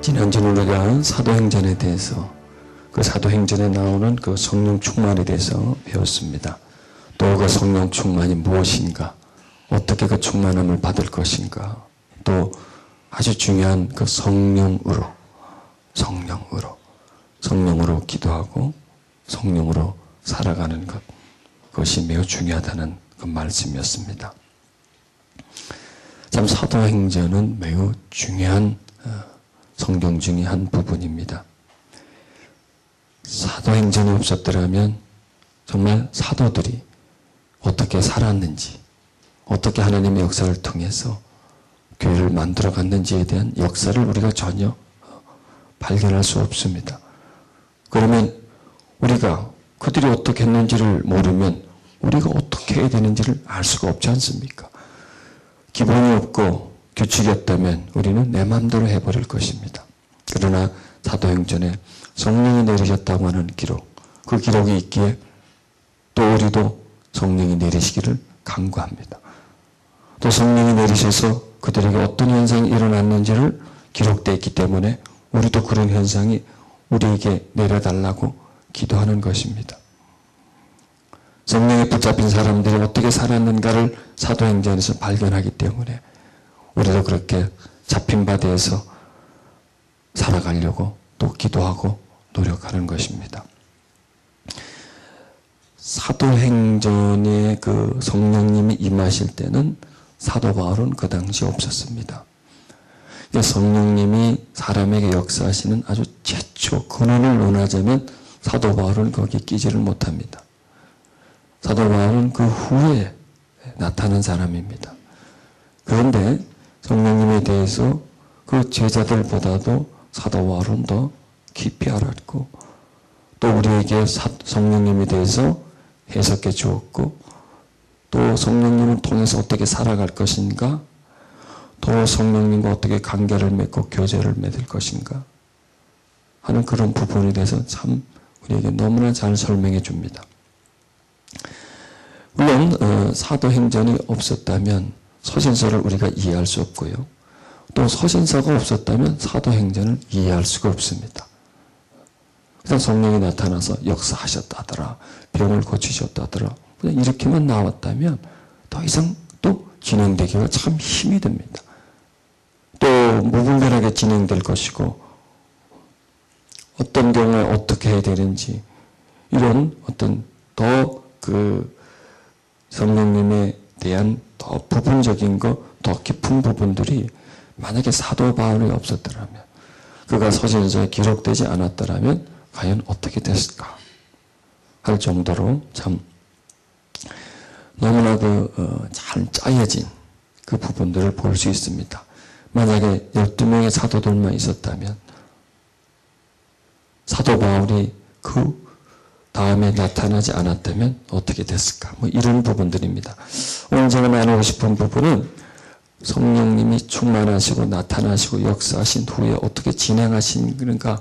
지난주는 우리가 사도행전에 대해서 그 사도행전에 나오는 그 성령 충만에 대해서 배웠습니다. 또 그 성령 충만이 무엇인가, 어떻게 그 충만함을 받을 것인가, 또 아주 중요한 그 성령으로 기도하고 성령으로 살아가는 것, 그것이 매우 중요하다는 그 말씀이었습니다. 참 사도행전은 매우 중요한 성경 중의 한 부분입니다. 사도행전이 없었더라면 정말 사도들이 어떻게 살았는지, 어떻게 하나님의 역사를 통해서 교회를 만들어갔는지에 대한 역사를 우리가 전혀 발견할 수 없습니다. 그러면 우리가 그들이 어떻게 했는지를 모르면 우리가 어떻게 해야 되는지를 알 수가 없지 않습니까? 기본이 없고 규칙이 없다면 우리는 내 마음대로 해버릴 것입니다. 그러나 사도행전에 성령이 내리셨다고 하는 기록, 그 기록이 있기에 또 우리도 성령이 내리시기를 간구합니다. 또 성령이 내리셔서 그들에게 어떤 현상이 일어났는지를 기록되어 있기 때문에 우리도 그런 현상이 우리에게 내려달라고 기도하는 것입니다. 성령에 붙잡힌 사람들이 어떻게 살았는가를 사도행전에서 발견하기 때문에 우리도 그렇게 잡힌 바 대해서 살아가려고 또 기도하고 노력하는 것입니다. 사도행전에 그 성령님이 임하실 때는 사도 바울은 그 당시 없었습니다. 성령님이 사람에게 역사하시는 아주 최초 근원을 논하자면 사도 바울은 거기에 끼지를 못합니다. 사도 바울은 그 후에 나타난 사람입니다. 그런데 성령님에 대해서 그 제자들보다도 사도 바울은 더 깊이 알았고 또 우리에게 성령님에 대해서 해석해 주었고 또 성령님을 통해서 어떻게 살아갈 것인가, 또 성령님과 어떻게 관계를 맺고 교제를 맺을 것인가 하는 그런 부분에 대해서 참 우리에게 너무나 잘 설명해 줍니다. 물론 사도행전이 없었다면 서신서를 우리가 이해할 수 없고요. 또 서신서가 없었다면 사도행전을 이해할 수가 없습니다. 그냥 성령이 나타나서 역사하셨다더라, 병을 고치셨다더라, 그냥 이렇게만 나왔다면 더 이상 또 진행되기가 참 힘이 듭니다. 또 무분별하게 진행될 것이고 어떤 경우에 어떻게 해야 되는지 이런 어떤 더 그 성령님에 대한 더 부분적인 것, 더 깊은 부분들이 만약에 사도 바울이 없었더라면, 그가 서신서에 기록되지 않았더라면 과연 어떻게 됐을까 할 정도로 참 너무나 잘 짜여진 그 부분들을 볼 수 있습니다. 만약에 12명의 사도들만 있었다면 사도 바울이 그 다음에 나타나지 않았다면 어떻게 됐을까? 뭐 이런 부분들입니다. 오늘 제가 나누고 싶은 부분은 성령님이 충만하시고 나타나시고 역사하신 후에 어떻게 진행하시는가,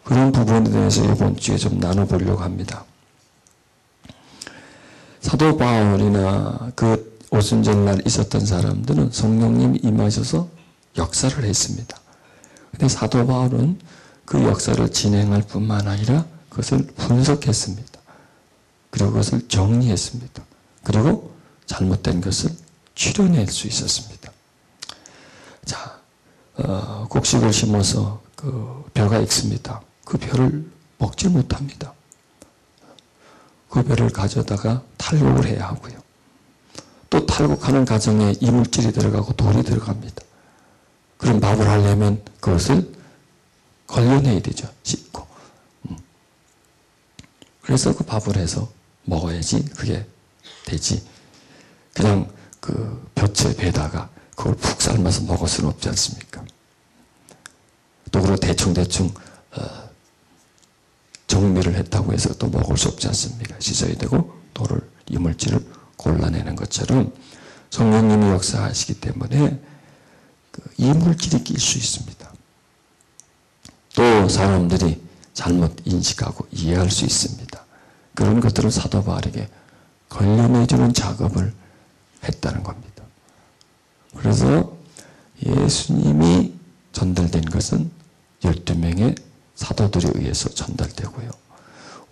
그런 부분에 대해서 이번 주에 좀 나눠보려고 합니다. 사도 바울이나 그 오순절날 있었던 사람들은 성령님이 임하셔서 역사를 했습니다. 근데 사도 바울은 그 역사를 진행할 뿐만 아니라 그것을 분석했습니다. 그리고 그것을 정리했습니다. 그리고 잘못된 것을 추려낼 수 있었습니다. 자, 곡식을 심어서 그 벼가 익습니다. 그 벼를 먹지 못합니다. 그 벼를 가져다가 탈곡을 해야 하고요. 또 탈곡하는 과정에 이물질이 들어가고 돌이 들어갑니다. 그럼 밥을 하려면 그것을 걸려내야 되죠. 씻고. 그래서 그 밥을 해서 먹어야지 그게 되지. 그냥 그 볕에 베다가 그걸 푹 삶아서 먹을 수는 없지 않습니까? 또 그리고 대충 정리를 했다고 해서 또 먹을 수 없지 않습니까? 씻어야 되고 돌을, 이물질을 골라내는 것처럼 성령님이 역사하시기 때문에 그 이물질이 낄 수 있습니다. 또 사람들이 잘못 인식하고 이해할 수 있습니다. 그런 것들을 사도 바울에게 걸려내주는 작업을 했다는 겁니다. 그래서 예수님이 전달된 것은 12명의 사도들에 의해서 전달되고요.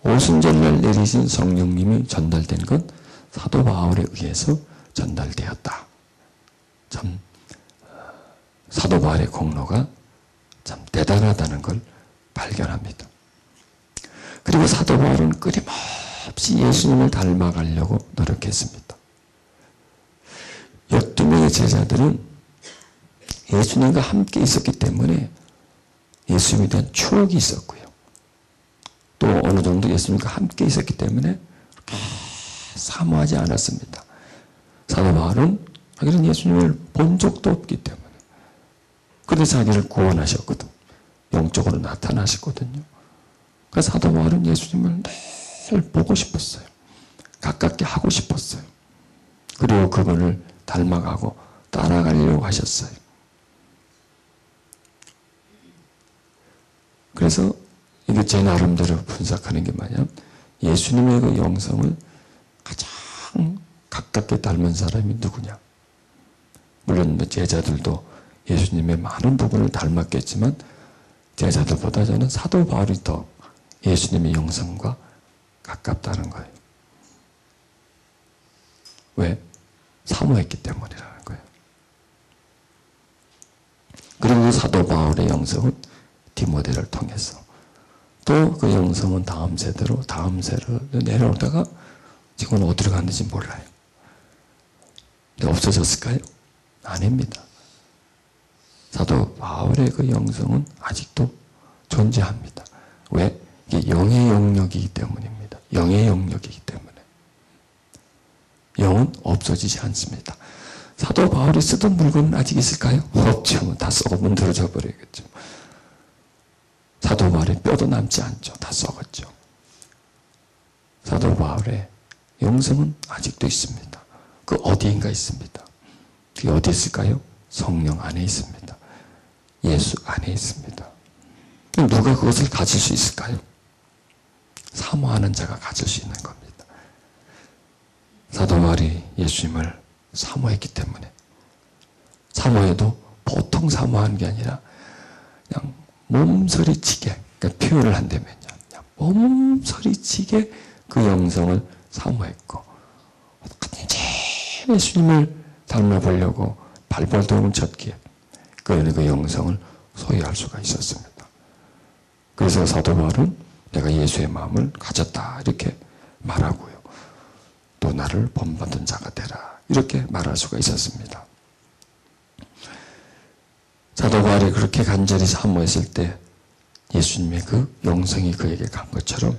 오순절날 내리신 성령님이 전달된 건 사도 바울에 의해서 전달되었다. 참 사도 바울의 공로가 참 대단하다는 걸 발견합니다. 그리고 사도 바울은 끊임없이 예수님을 닮아가려고 노력했습니다. 12명의 제자들은 예수님과 함께 있었기 때문에 예수님에 대한 추억이 있었고요. 또 어느 정도 예수님과 함께 있었기 때문에 사모하지 않았습니다. 사도 바울은 자기는 예수님을 본 적도 없기 때문에, 그런데 자기를 구원하셨거든. 영적으로 나타나셨거든요. 그래서 사도 바울은 예수님을 늘 보고 싶었어요. 가깝게 하고 싶었어요. 그리고 그분을 닮아가고 따라가려고 하셨어요. 그래서 이게 제 나름대로 분석하는 게 뭐냐면, 예수님의 그 영성을 가장 가깝게 닮은 사람이 누구냐. 물론 제자들도 예수님의 많은 부분을 닮았겠지만 제자들보다 저는 사도 바울이 더 예수님의 영성과 가깝다는 거예요. 왜? 사모했기 때문이라는 거예요. 그리고 사도 바울의 영성은 디모데를 통해서, 또 그 영성은 다음 세대로 내려오다가 지금은 어디로 갔는지 몰라요. 근데 없어졌을까요? 아닙니다. 사도 바울의 그 영성은 아직도 존재합니다. 왜? 이게 영의 영역이기 때문입니다. 영의 영역이기 때문에. 영은 없어지지 않습니다. 사도 바울이 쓰던 물건은 아직 있을까요? 없죠. 다 썩어 문드러져 버리겠죠. 사도 바울의 뼈도 남지 않죠. 다 썩었죠. 사도 바울의 영성은 아직도 있습니다. 그 어디인가 있습니다. 그게 어디 있을까요? 성령 안에 있습니다. 예수 안에 있습니다. 누가 그것을 가질 수 있을까요? 사모하는 자가 가질 수 있는 겁니다. 사도 바울이 예수님을 사모했기 때문에, 사모해도 보통 사모하는 게 아니라 그냥 몸서리치게, 그러니까 표현을 한다면요, 그냥 몸서리치게 그 영성을 사모했고, 어떻게든지 예수님을 닮아보려고 발버둥을 쳤기에 그는 그 영성을 소유할 수가 있었습니다. 그래서 사도 바울은 내가 예수의 마음을 가졌다 이렇게 말하고요. 또 나를 본받은 자가 되라 이렇게 말할 수가 있었습니다. 사도 바울이 그렇게 간절히 사모했을 때 예수님의 그 영성이 그에게 간 것처럼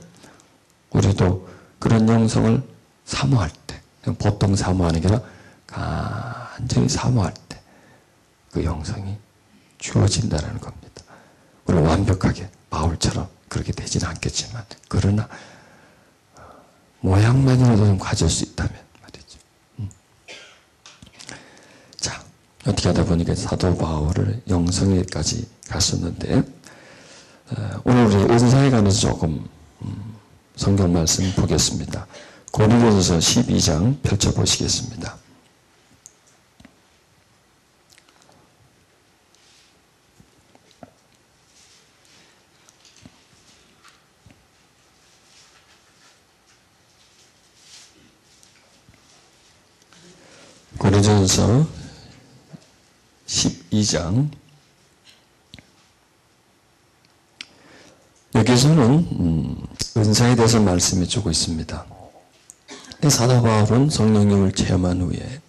우리도 그런 영성을 사모할 때, 보통 사모하는 게 아니라 간절히 사모할 때 그 영성이 주어진다는 겁니다. 우리는 완벽하게 바울처럼 그렇게 되지는 않겠지만, 그러나 모양만이라도 좀 가질 수 있다면 말이죠. 자, 어떻게 하다 보니까 사도 바울을 영성에까지 갔었는데, 오늘 우리 은사에 관해서 조금 성경 말씀 보겠습니다. 고린도전서 12장 펼쳐보시겠습니다. 고린도전서 12장, 여기서는 은사에 대해서 말씀해 주고 있습니다. 사도 바울은 성령님을 체험한 후에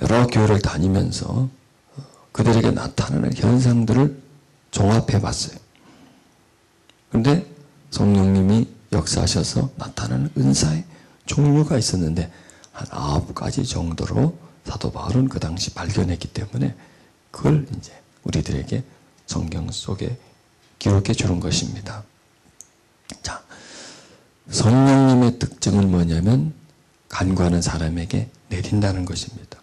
여러 교회를 다니면서 그들에게 나타나는 현상들을 종합해 봤어요. 그런데 성령님이 역사하셔서 나타나는 은사의 종류가 있었는데 한 9가지 정도로 사도 바울은 그 당시 발견했기 때문에 그걸 이제 우리들에게 성경 속에 기록해 주는 것입니다. 자, 성령님의 특징은 뭐냐면 간구하는 사람에게 내린다는 것입니다.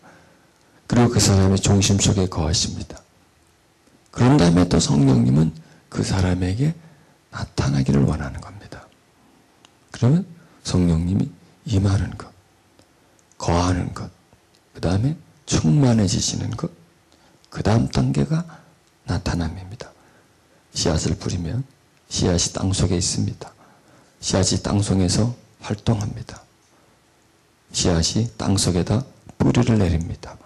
그리고 그 사람의 중심 속에 거하십니다. 그런 다음에 또 성령님은 그 사람에게 나타나기를 원하는 겁니다. 그러면 성령님이 임하는 것, 거하는 것, 그 다음에 충만해지시는 것, 그 다음 단계가 나타남입니다. 씨앗을 뿌리면 씨앗이 땅속에 있습니다. 씨앗이 땅속에서 활동합니다. 씨앗이 땅속에다 뿌리를 내립니다.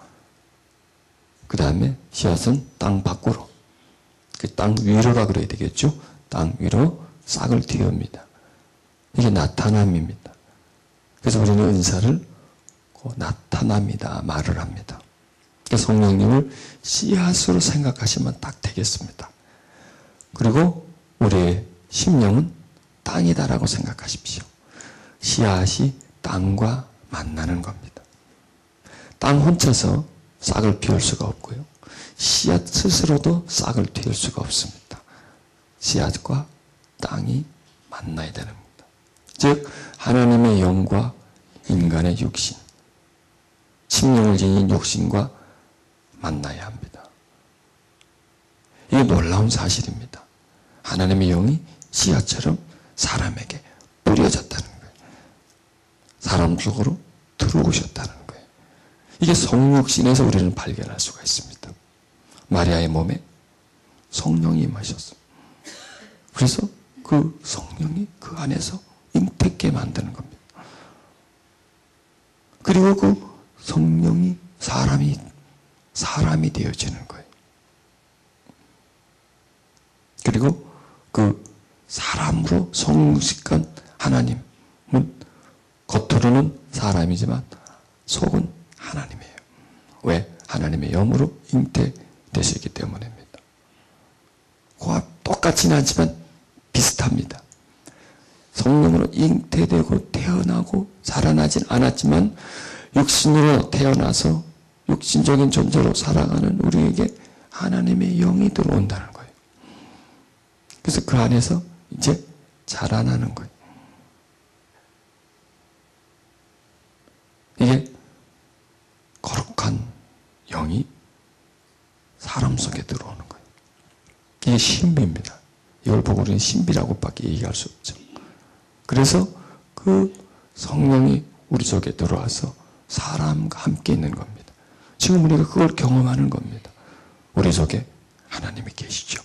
그 다음에 씨앗은 땅 밖으로, 그 땅 위로라 그래야 되겠죠? 땅 위로 싹을 틔웁니다. 이게 나타남입니다. 그래서 우리는 은사를 나타납니다 말을 합니다. 그래서 성령님을 씨앗으로 생각하시면 딱 되겠습니다. 그리고 우리의 심령은 땅이다라고 생각하십시오. 씨앗이 땅과 만나는 겁니다. 땅 혼자서 싹을 틔울 수가 없고요. 씨앗 스스로도 싹을 틔울 수가 없습니다. 씨앗과 땅이 만나야 되는 겁니다. 즉 하나님의 영과 인간의 육신, 심령을 지닌 육신과 만나야 합니다. 이게 놀라운 사실입니다. 하나님의 영이 씨앗처럼 사람에게 뿌려졌다는 거예요. 사람 속으로 들어오셨다는 거예요. 이게 성육신에서 우리는 발견할 수가 있습니다. 마리아의 몸에 성령이 임하셨어요. 그래서 그 성령이 그 안에서 잉태케 만드는 겁니다. 그리고 그 성령이 사람이 되어지는 거예요. 그리고 그 사람으로 성육식한 하나님은 겉으로는 사람이지만 속은 하나님이에요. 왜? 하나님의 영으로 잉태되시기 때문입니다. 그와 똑같지는 않지만 비슷합니다. 성령으로 잉태되고 태어나고 살아나진 않았지만 육신으로 태어나서 육신적인 존재로 살아가는 우리에게 하나님의 영이 들어온다는 거예요. 그래서 그 안에서 이제 자라나는 거예요. 이게 거룩한 영이 사람 속에 들어오는 거예요. 이게 신비입니다. 이걸 보고 우리는 신비라고밖에 얘기할 수 없죠. 그래서 그 성령이 우리 속에 들어와서 사람과 함께 있는 겁니다. 지금 우리가 그걸 경험하는 겁니다. 우리 속에 하나님이 계시죠.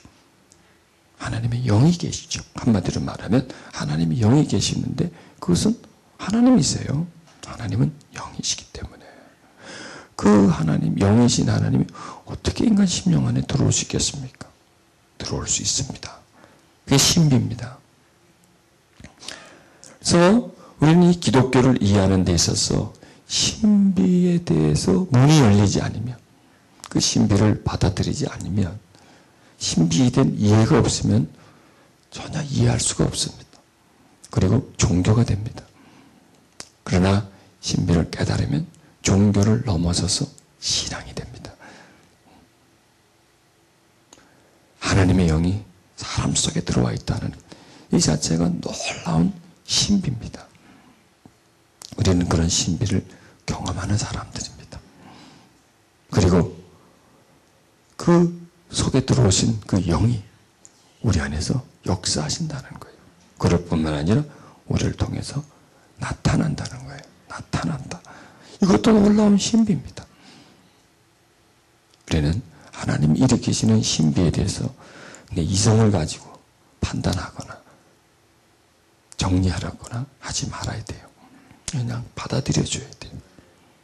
하나님의 영이 계시죠. 한마디로 말하면 하나님의 영이 계시는데 그것은 하나님이세요. 하나님은 영이시기 때문에 그 하나님, 영이신 하나님이 어떻게 인간 심령 안에 들어올 수 있겠습니까? 들어올 수 있습니다. 그게 신비입니다. 그래서 우리는 이 기독교를 이해하는 데 있어서 신비에 대해서 문이 열리지 않으면, 그 신비를 받아들이지 않으면, 신비에 대한 이해가 없으면 전혀 이해할 수가 없습니다. 그리고 종교가 됩니다. 그러나 신비를 깨달으면 종교를 넘어서서 신앙이 됩니다. 하나님의 영이 사람 속에 들어와 있다는 이 자체가 놀라운 신비입니다. 우리는 그런 신비를 경험하는 사람들입니다. 그리고 그 속에 들어오신 그 영이 우리 안에서 역사하신다는 거예요. 그럴 뿐만 아니라 우리를 통해서 나타난다는 거예요. 나타난다. 이것도 놀라운 신비입니다. 우리는 하나님 일으키시는 신비에 대해서 이성을 가지고 판단하거나 정리하거나 하지 말아야 돼요. 그냥 받아들여줘야 돼요.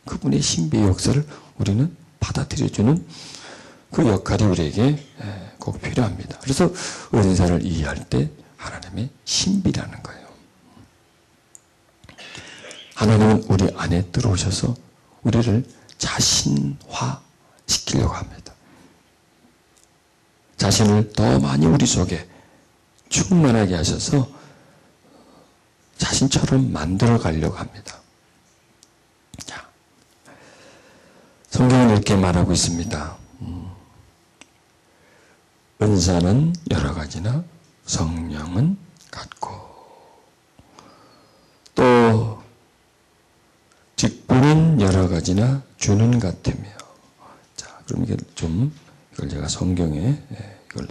그분의 신비의 역사를 우리는 받아들여주는 그 역할이 우리에게 꼭 필요합니다. 그래서 은사를 이해할 때 하나님의 신비라는 거예요. 하나님은 우리 안에 들어오셔서 우리를 자신화 시키려고 합니다. 자신을 더 많이 우리 속에 충만하게 하셔서 자신처럼 만들어 가려고 합니다. 자, 성경은 이렇게 말하고 있습니다. 은사는 여러 가지나 성령은 같고 또 직분은 여러 가지나 주는 같으며. 자, 그럼 이걸 제가 성경에 이걸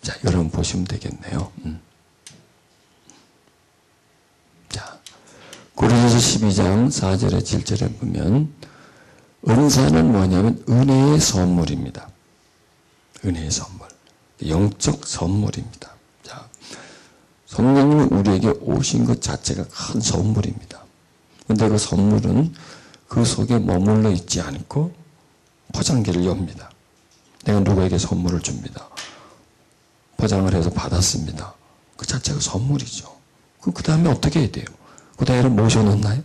자, 여러분 보시면 되겠네요. 자, 고린도서 12장 4절에 7절에 보면 은사는 뭐냐면 은혜의 선물입니다. 은혜의 선물. 영적 선물입니다. 자, 성령님이 우리에게 오신 것 자체가 큰 선물입니다. 근데 그 선물은 그 속에 머물러 있지 않고 포장기를 엽니다. 내가 누구에게 선물을 줍니다. 포장을 해서 받았습니다. 그 자체가 선물이죠. 그럼 그 다음에 어떻게 해야 돼요? 그대로 모셔놓나요?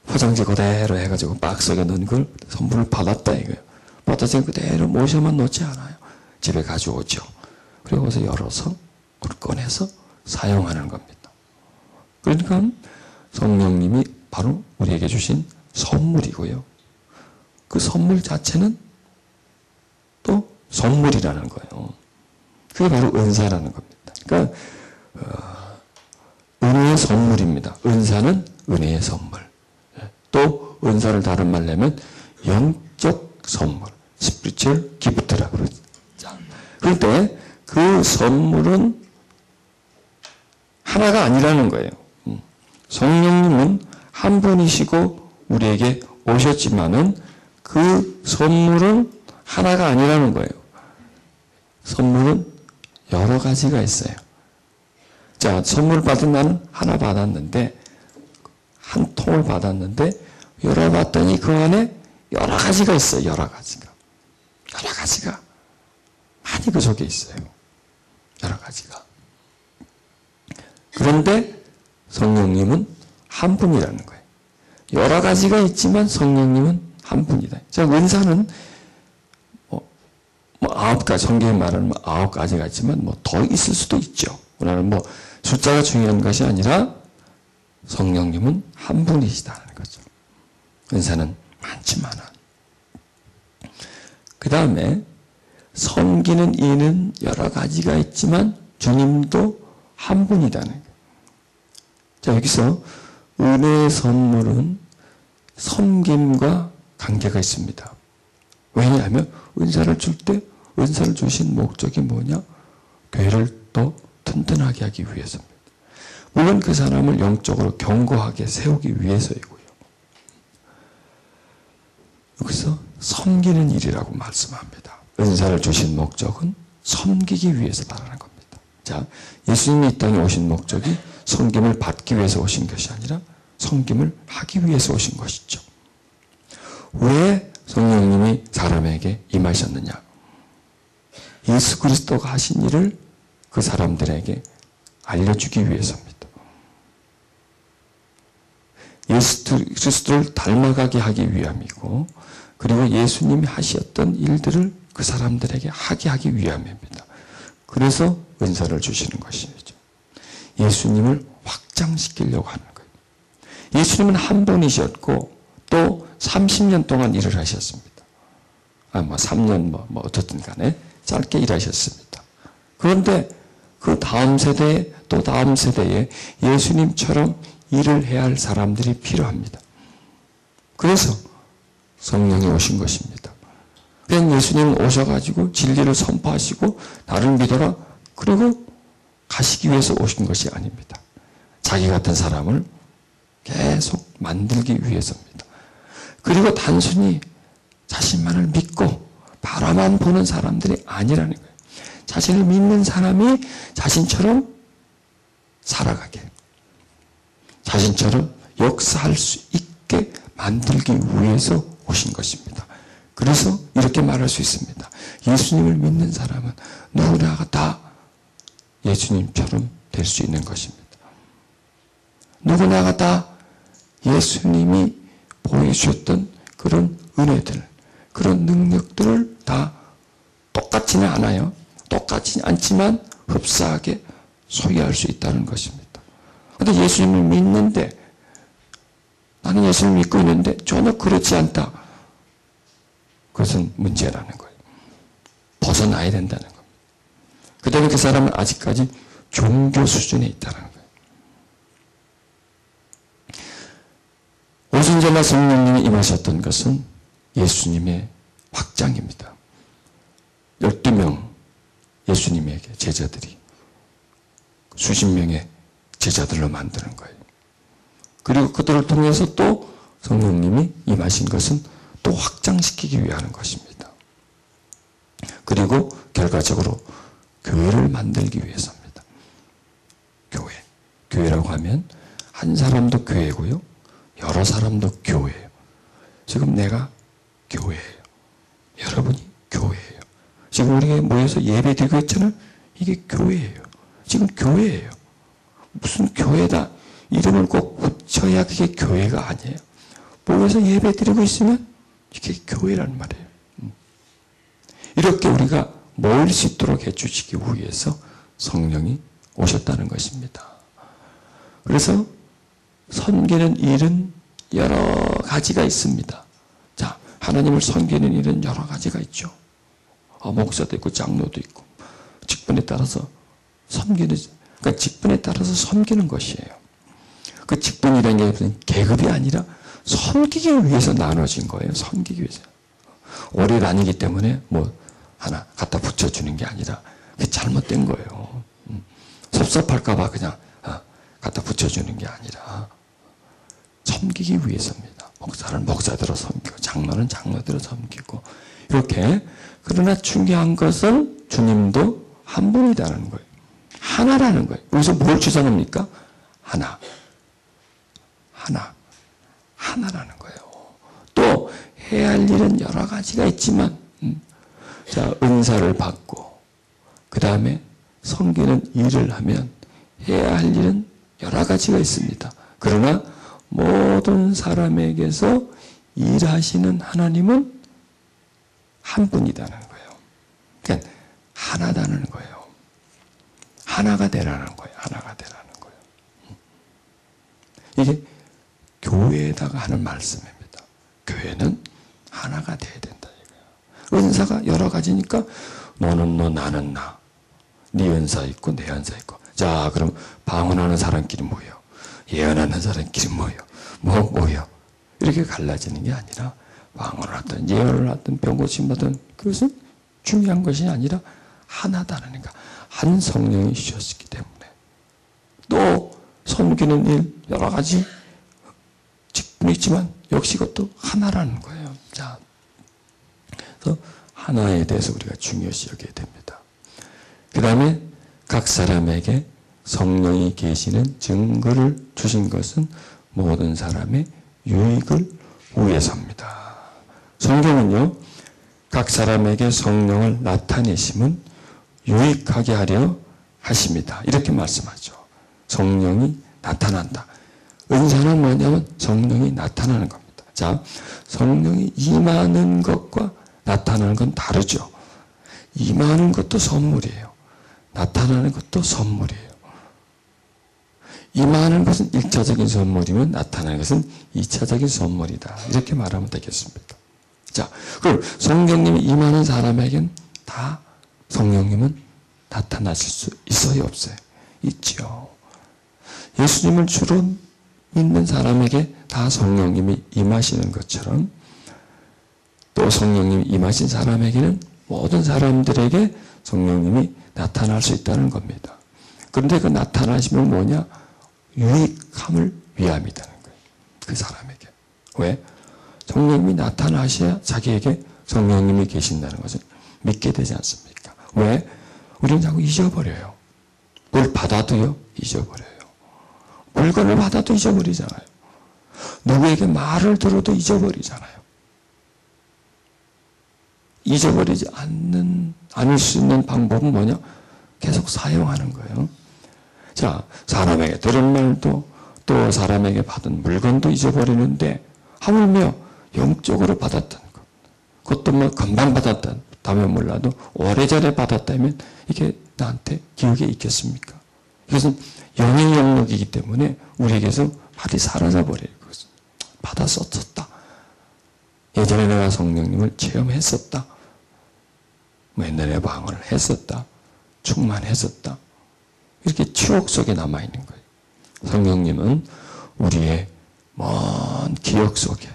포장지 그대로 해가지고 박스에 넣은 걸 선물을 받았다 이거예요. 받아서 그대로 모셔만 놓지 않아요. 집에 가져오죠. 그리고 거기서 열어서 그걸 꺼내서 사용하는 겁니다. 그러니까 성령님이 바로 우리에게 주신 선물이고요. 그 선물 자체는 또 선물이라는 거예요. 그게 바로 은사라는 겁니다. 그러니까 은혜의 선물입니다. 은사는 은혜의 선물. 또 은사를 다른 말로 하면 영적 선물, spiritual gift라고 그러죠. 그런데 그 선물은 하나가 아니라는 거예요. 성령님은 한 분이시고 우리에게 오셨지만은 그 선물은 하나가 아니라는 거예요. 선물은 여러 가지가 있어요. 자, 선물 받은 나는 하나 받았는데, 한 통을 받았는데, 열어봤더니 그 안에 여러 가지가 있어요. 여러 가지가. 여러 가지가. 많이 그 속에 있어요. 여러 가지가. 그런데 성령님은 한 분이라는 거예요. 여러 가지가 있지만 성령님은 한 분이다. 자, 은사는 뭐 9가지, 성경에 말하는 9가지가 있지만 뭐 더 있을 수도 있죠. 그러나 뭐 숫자가 중요한 것이 아니라 성령님은 한 분이시다는 거죠. 은사는 많지만은. 그 다음에 섬기는 이는 여러 가지가 있지만 주님도 한 분이라는 거예요. 자, 여기서 은혜의 선물은 섬김과 관계가 있습니다. 왜냐하면 은사를 줄 때 은사를 주신 목적이 뭐냐? 교회를 더 튼튼하게 하기 위해서입니다. 물론 그 사람을 영적으로 견고하게 세우기 위해서이고요. 여기서 섬기는 일이라고 말씀합니다. 은사를 주신 목적은 섬기기 위해서다라는 겁니다. 자, 예수님이 이 땅에 오신 목적이 섬김을 받기 위해서 오신 것이 아니라 섬김을 하기 위해서 오신 것이죠. 왜 성령님이 사람에게 임하셨느냐? 예수 그리스도가 하신 일을 그 사람들에게 알려주기 위해서입니다. 예수 그리스도를 닮아가게 하기 위함이고, 그리고 예수님이 하셨던 일들을 그 사람들에게 하게 하기 위함입니다. 그래서 은사를 주시는 것이죠. 예수님을 확장시키려고 하는 거예요. 예수님은 한 분이셨고 또 30년 동안 일을 하셨습니다. 3년 어떻든 간에 짧게 일하셨습니다. 그런데 그 다음 세대에 또 다음 세대에 예수님처럼 일을 해야 할 사람들이 필요합니다. 그래서 성령이 오신 것입니다. 그냥 예수님 오셔가지고 진리를 선포하시고 나를 믿어라 그리고 가시기 위해서 오신 것이 아닙니다. 자기 같은 사람을 계속 만들기 위해서입니다. 그리고 단순히 자신만을 믿고 바라만 보는 사람들이 아니라는 거예요. 자신을 믿는 사람이 자신처럼 살아가게, 자신처럼 역사할 수 있게 만들기 위해서 오신 것입니다. 그래서 이렇게 말할 수 있습니다. 예수님을 믿는 사람은 누구나가 다 예수님처럼 될 수 있는 것입니다. 누구나가 다 예수님이 보여주셨던 그런 은혜들, 그런 능력들을 다 똑같지는 않아요. 똑같지 않지만 흡사하게 소유할 수 있다는 것입니다. 그런데 예수님을 믿는데, 나는 예수님을 믿고 있는데 전혀 그렇지 않다. 그것은 문제라는 거예요. 벗어나야 된다는 겁니다. 그다음에 그 사람은 아직까지 종교 수준에 있다는 거예요. 오순절날 성령님이 임하셨던 것은 예수님의 확장입니다. 12명 예수님에게 제자들이 수십 명의 제자들로 만드는 거예요. 그리고 그들을 통해서 또 성령님이 임하신 것은 또 확장시키기 위한 것입니다. 그리고 결과적으로 교회를 만들기 위해서입니다. 교회라고 하면 한 사람도 교회고요. 여러 사람도 교회예요. 지금 내가 교회예요. 여러분이 교회예요. 지금 우리가 모여서 예배 드리고 있잖아요. 이게 교회예요. 지금 교회예요. 무슨 교회다 이름을 꼭 붙여야 그게 교회가 아니에요. 모여서 예배 드리고 있으면 이게 교회란 말이에요. 이렇게 우리가 모일 수 있도록 해주시기 위해서 성령이 오셨다는 것입니다. 그래서 섬기는 일은 여러 가지가 있습니다. 자, 하나님을 섬기는 일은 여러 가지가 있죠. 목사도 있고 장로도 있고 직분에 따라서 섬기는, 그러니까 직분에 따라서 섬기는 것이에요. 그 직분이라는 게 무슨 계급이 아니라 섬기기 위해서 나눠진 거예요. 섬기기 위해서. 오래 다니기 때문에 뭐 하나 갖다 붙여주는 게 아니라 그게 잘못된 거예요. 섭섭할까봐 그냥 갖다 붙여주는 게 아니라 섬기기 위해서입니다. 목사는 목사대로 섬기고 장로는 장로대로 섬기고 이렇게. 그러나 중요한 것은 주님도 한 분이라는 거예요. 하나라는 거예요. 여기서 뭘 주장합니까? 하나라는 거예요. 또 해야 할 일은 여러 가지가 있지만 자, 은사를 받고 그 다음에 섬기는 일을 하면 해야 할 일은 여러 가지가 있습니다. 그러나 모든 사람에게서 일하시는 하나님은 한 분이라는 거예요. 그러니까 하나다는 거예요. 하나가 되라는 거예요. 하나가 되라는 거예요. 이게 교회에다가 하는 말씀입니다. 교회는 하나가 돼야 된다 이거예요. 은사가 여러 가지니까 너는 너 나는 나. 네 은사 있고 내 은사 있고. 자, 그럼 방언하는 사람끼리 모여. 예언하는 사람끼리 모여. 모여. 이렇게 갈라지는 게 아니라 방언을 하든 예언을 하든 병고침 하든 그것은 중요한 것이 아니라 하나다라니까. 한 성령이 주셨기 때문에. 또 섬기는 일 여러 가지 직분이 있지만 역시 그것도 하나라는 거예요. 자, 그래서 하나에 대해서 우리가 중요시 여겨야 됩니다. 그 다음에 각 사람에게 성령이 계시는 증거를 주신 것은 모든 사람의 유익을 위해서입니다. 성경은요, 각 사람에게 성령을 나타내심은 유익하게 하려 하십니다. 이렇게 말씀하죠. 성령이 나타난다. 은사는 뭐냐면 성령이 나타나는 겁니다. 자, 성령이 임하는 것과 나타나는 건 다르죠. 임하는 것도 선물이에요. 나타나는 것도 선물이에요. 임하는 것은 1차적인 선물이면 나타나는 것은 2차적인 선물이다. 이렇게 말하면 되겠습니다. 자, 그럼 성령님이 임하는 사람에겐 다 성령님은 나타나실 수 있어요, 없어요? 있죠. 예수님을 주로 믿는 사람에게 다 성령님이 임하시는 것처럼 또 성령님이 임하신 사람에게는 모든 사람들에게 성령님이 나타날 수 있다는 겁니다. 그런데 그 나타나시면 뭐냐? 유익함을 위함이라는 거예요. 그 사람에게. 왜? 성령님이 나타나셔야 자기에게 성령님이 계신다는 것을 믿게 되지 않습니까? 왜? 우리는 자꾸 잊어버려요. 뭘 받아도요, 잊어버려요. 물건을 받아도 잊어버리잖아요. 누구에게 말을 들어도 잊어버리잖아요. 잊어버리지 않을 수 있는 방법은 뭐냐? 계속 사용하는 거예요. 자, 사람에게 들은 말도 또 사람에게 받은 물건도 잊어버리는데 하물며 영적으로 받았다는 것. 그것도 뭐 금방 받았다면 몰라도 오래전에 받았다면 이게 나한테 기억에 있겠습니까? 이것은 영의 영역이기 때문에 우리에게서 발이 사라져버려요. 그것은. 받아 썼었다. 예전에 내가 성령님을 체험했었다. 뭐 옛날에 방언을 했었다. 충만했었다. 이렇게 추억 속에 남아있는 거예요. 성령님은 우리의 먼 기억 속에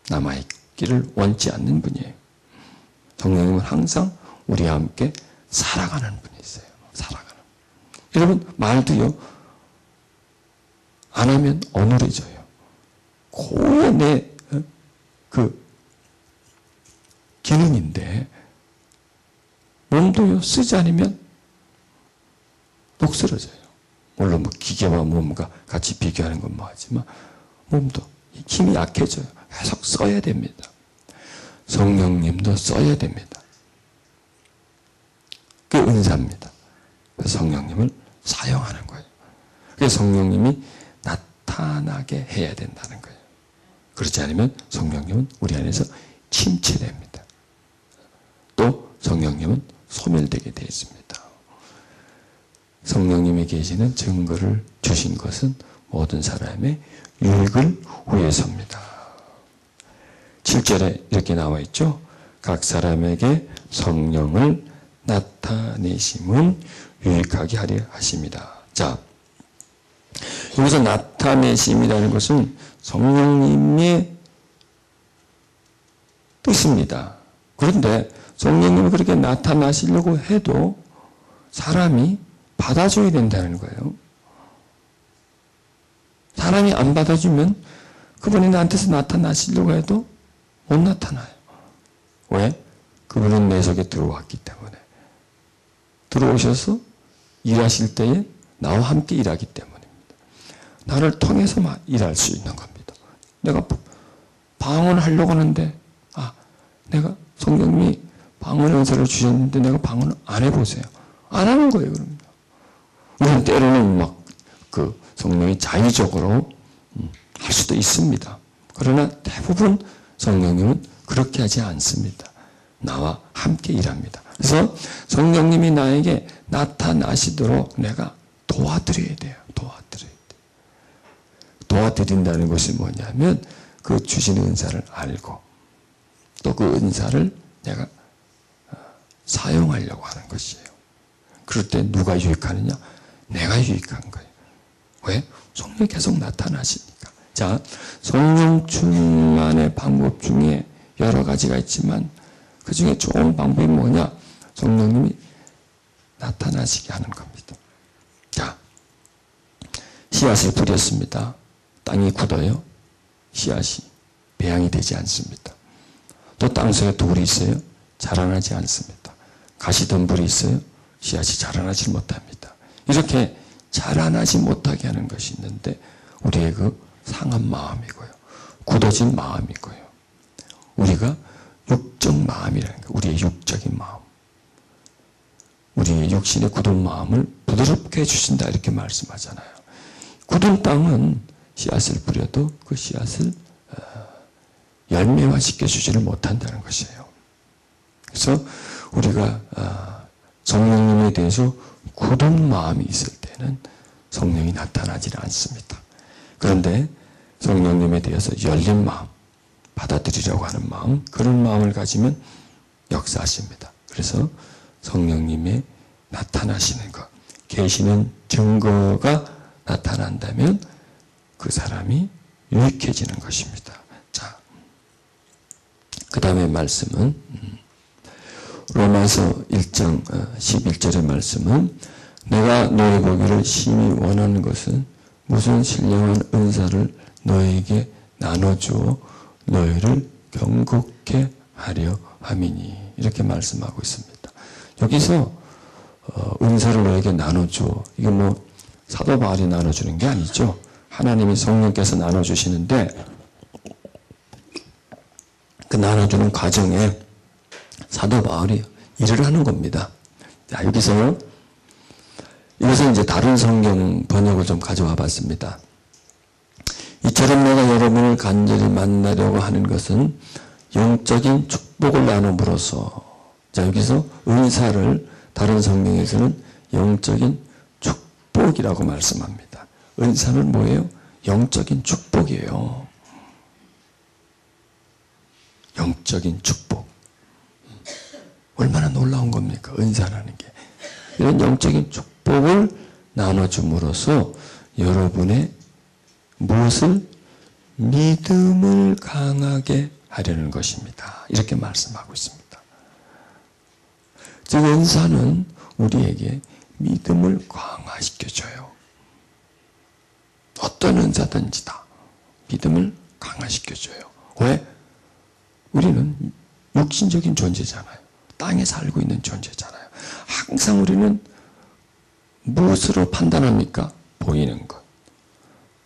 남아있기를 원치 않는 분이에요. 성령님은 항상 우리와 함께 살아가는 분이세요. 살아가는. 여러분, 말도요, 안 하면 어눌해져요. 고유의 내, 기능인데, 몸도 몸도요, 쓰지 않으면 녹슬어져요. 물론 뭐 기계와 몸과 같이 비교하는 건 뭐하지만 몸도 힘이 약해져요. 계속 써야 됩니다. 성령님도 써야 됩니다. 그게 은사입니다. 그래서 성령님을 사용하는 거예요. 그래서 성령님이 나타나게 해야 된다는 거예요. 그렇지 않으면 성령님은 우리 안에서 침체됩니다. 또 성령님은 소멸되게 되어 있습니다. 성령님이 계시는 증거를 주신 것은 모든 사람의 유익을 위해서입니다. 7절에 이렇게 나와 있죠. 각 사람에게 성령을 나타내심은 유익하게 하려 하십니다. 자, 여기서 나타내심이라는 것은 성령님의 뜻입니다. 그런데 성령님이 그렇게 나타나시려고 해도 사람이 받아줘야 된다는 거예요. 사람이 안 받아주면 그분이 나한테서 나타나시려고 해도 못 나타나요. 왜? 그분은 내 속에 들어왔기 때문에. 들어오셔서 일하실 때에 나와 함께 일하기 때문입니다. 나를 통해서만 일할 수 있는 겁니다. 내가 방언을 하려고 하는데 내가 성령님이 방언 은사를 주셨는데 내가 방언을 안 해보세요. 안 하는 거예요. 그러면. 우리는 때로는 막 그 성령이 자의적으로 할 수도 있습니다. 그러나 대부분 성령님은 그렇게 하지 않습니다. 나와 함께 일합니다. 그래서 성령님이 나에게 나타나시도록 내가 도와드려야 돼요. 도와드려야 돼요. 도와드린다는 것이 뭐냐면 그 주신 은사를 알고 또 그 은사를 내가 사용하려고 하는 것이에요. 그럴 때 누가 유익하느냐? 내가 유익한 거예요. 왜? 성령이 계속 나타나시니까. 자, 성령 충만의 방법 중에 여러 가지가 있지만 그 중에 좋은 방법이 뭐냐? 성령님이 나타나시게 하는 겁니다. 자, 씨앗을 뿌렸습니다. 땅이 굳어요. 씨앗이 배양이 되지 않습니다. 또 땅속에 돌이 있어요. 자라나지 않습니다. 가시덤불이 있어요. 씨앗이 자라나지 못합니다. 이렇게 자라나지 못하게 하는 것이 있는데 우리의 그 상한 마음이고요. 굳어진 마음이고요. 우리가 육적 마음이라는 거예요. 우리의 육적인 마음. 우리의 육신의 굳은 마음을 부드럽게 해주신다 이렇게 말씀하잖아요. 굳은 땅은 씨앗을 뿌려도 그 씨앗을 열매화시켜 주지를 못한다는 것이에요. 그래서 우리가 성령님에 대해서 굳은 마음이 있을 때는 성령이 나타나지 않습니다. 그런데 성령님에 대해서 열린 마음, 받아들이려고 하는 마음, 그런 마음을 가지면 역사하십니다. 그래서 성령님의 나타나시는 것, 계시는 증거가 나타난다면 그 사람이 유익해지는 것입니다. 자, 그 다음에 말씀은 로마서 1장 11절의 말씀은 내가 너희 보기를 심히 원하는 것은 무슨 신령한 은사를 너희에게 나눠주어 너희를 경고케 하려 함이니 이렇게 말씀하고 있습니다. 여기서 은사를 너희에게 나눠주어 이게 뭐 사도 바울이 나눠주는 게 아니죠. 하나님이 성령께서 나눠주시는데 그 나눠주는 과정에 사도 바울이 일을 하는 겁니다. 자, 여기서 이것은 이제 다른 성경 번역을 좀 가져와 봤습니다. 이처럼 내가 여러분을 간절히 만나려고 하는 것은 영적인 축복을 나눔으로써 자, 여기서 은사를 다른 성경에서는 영적인 축복이라고 말씀합니다. 은사는 뭐예요? 영적인 축복이에요. 영적인 축복. 얼마나 놀라운 겁니까? 은사라는 게. 이런 영적인 축복을 나눠줌으로써 여러분의 무엇을? 믿음을 강하게 하려는 것입니다. 이렇게 말씀하고 있습니다. 즉 은사는 우리에게 믿음을 강화시켜줘요. 어떤 은사든지 다 믿음을 강화시켜줘요. 왜? 우리는 육신적인 존재잖아요. 땅에 살고 있는 존재잖아요. 항상 우리는 무엇으로 판단합니까? 보이는 것,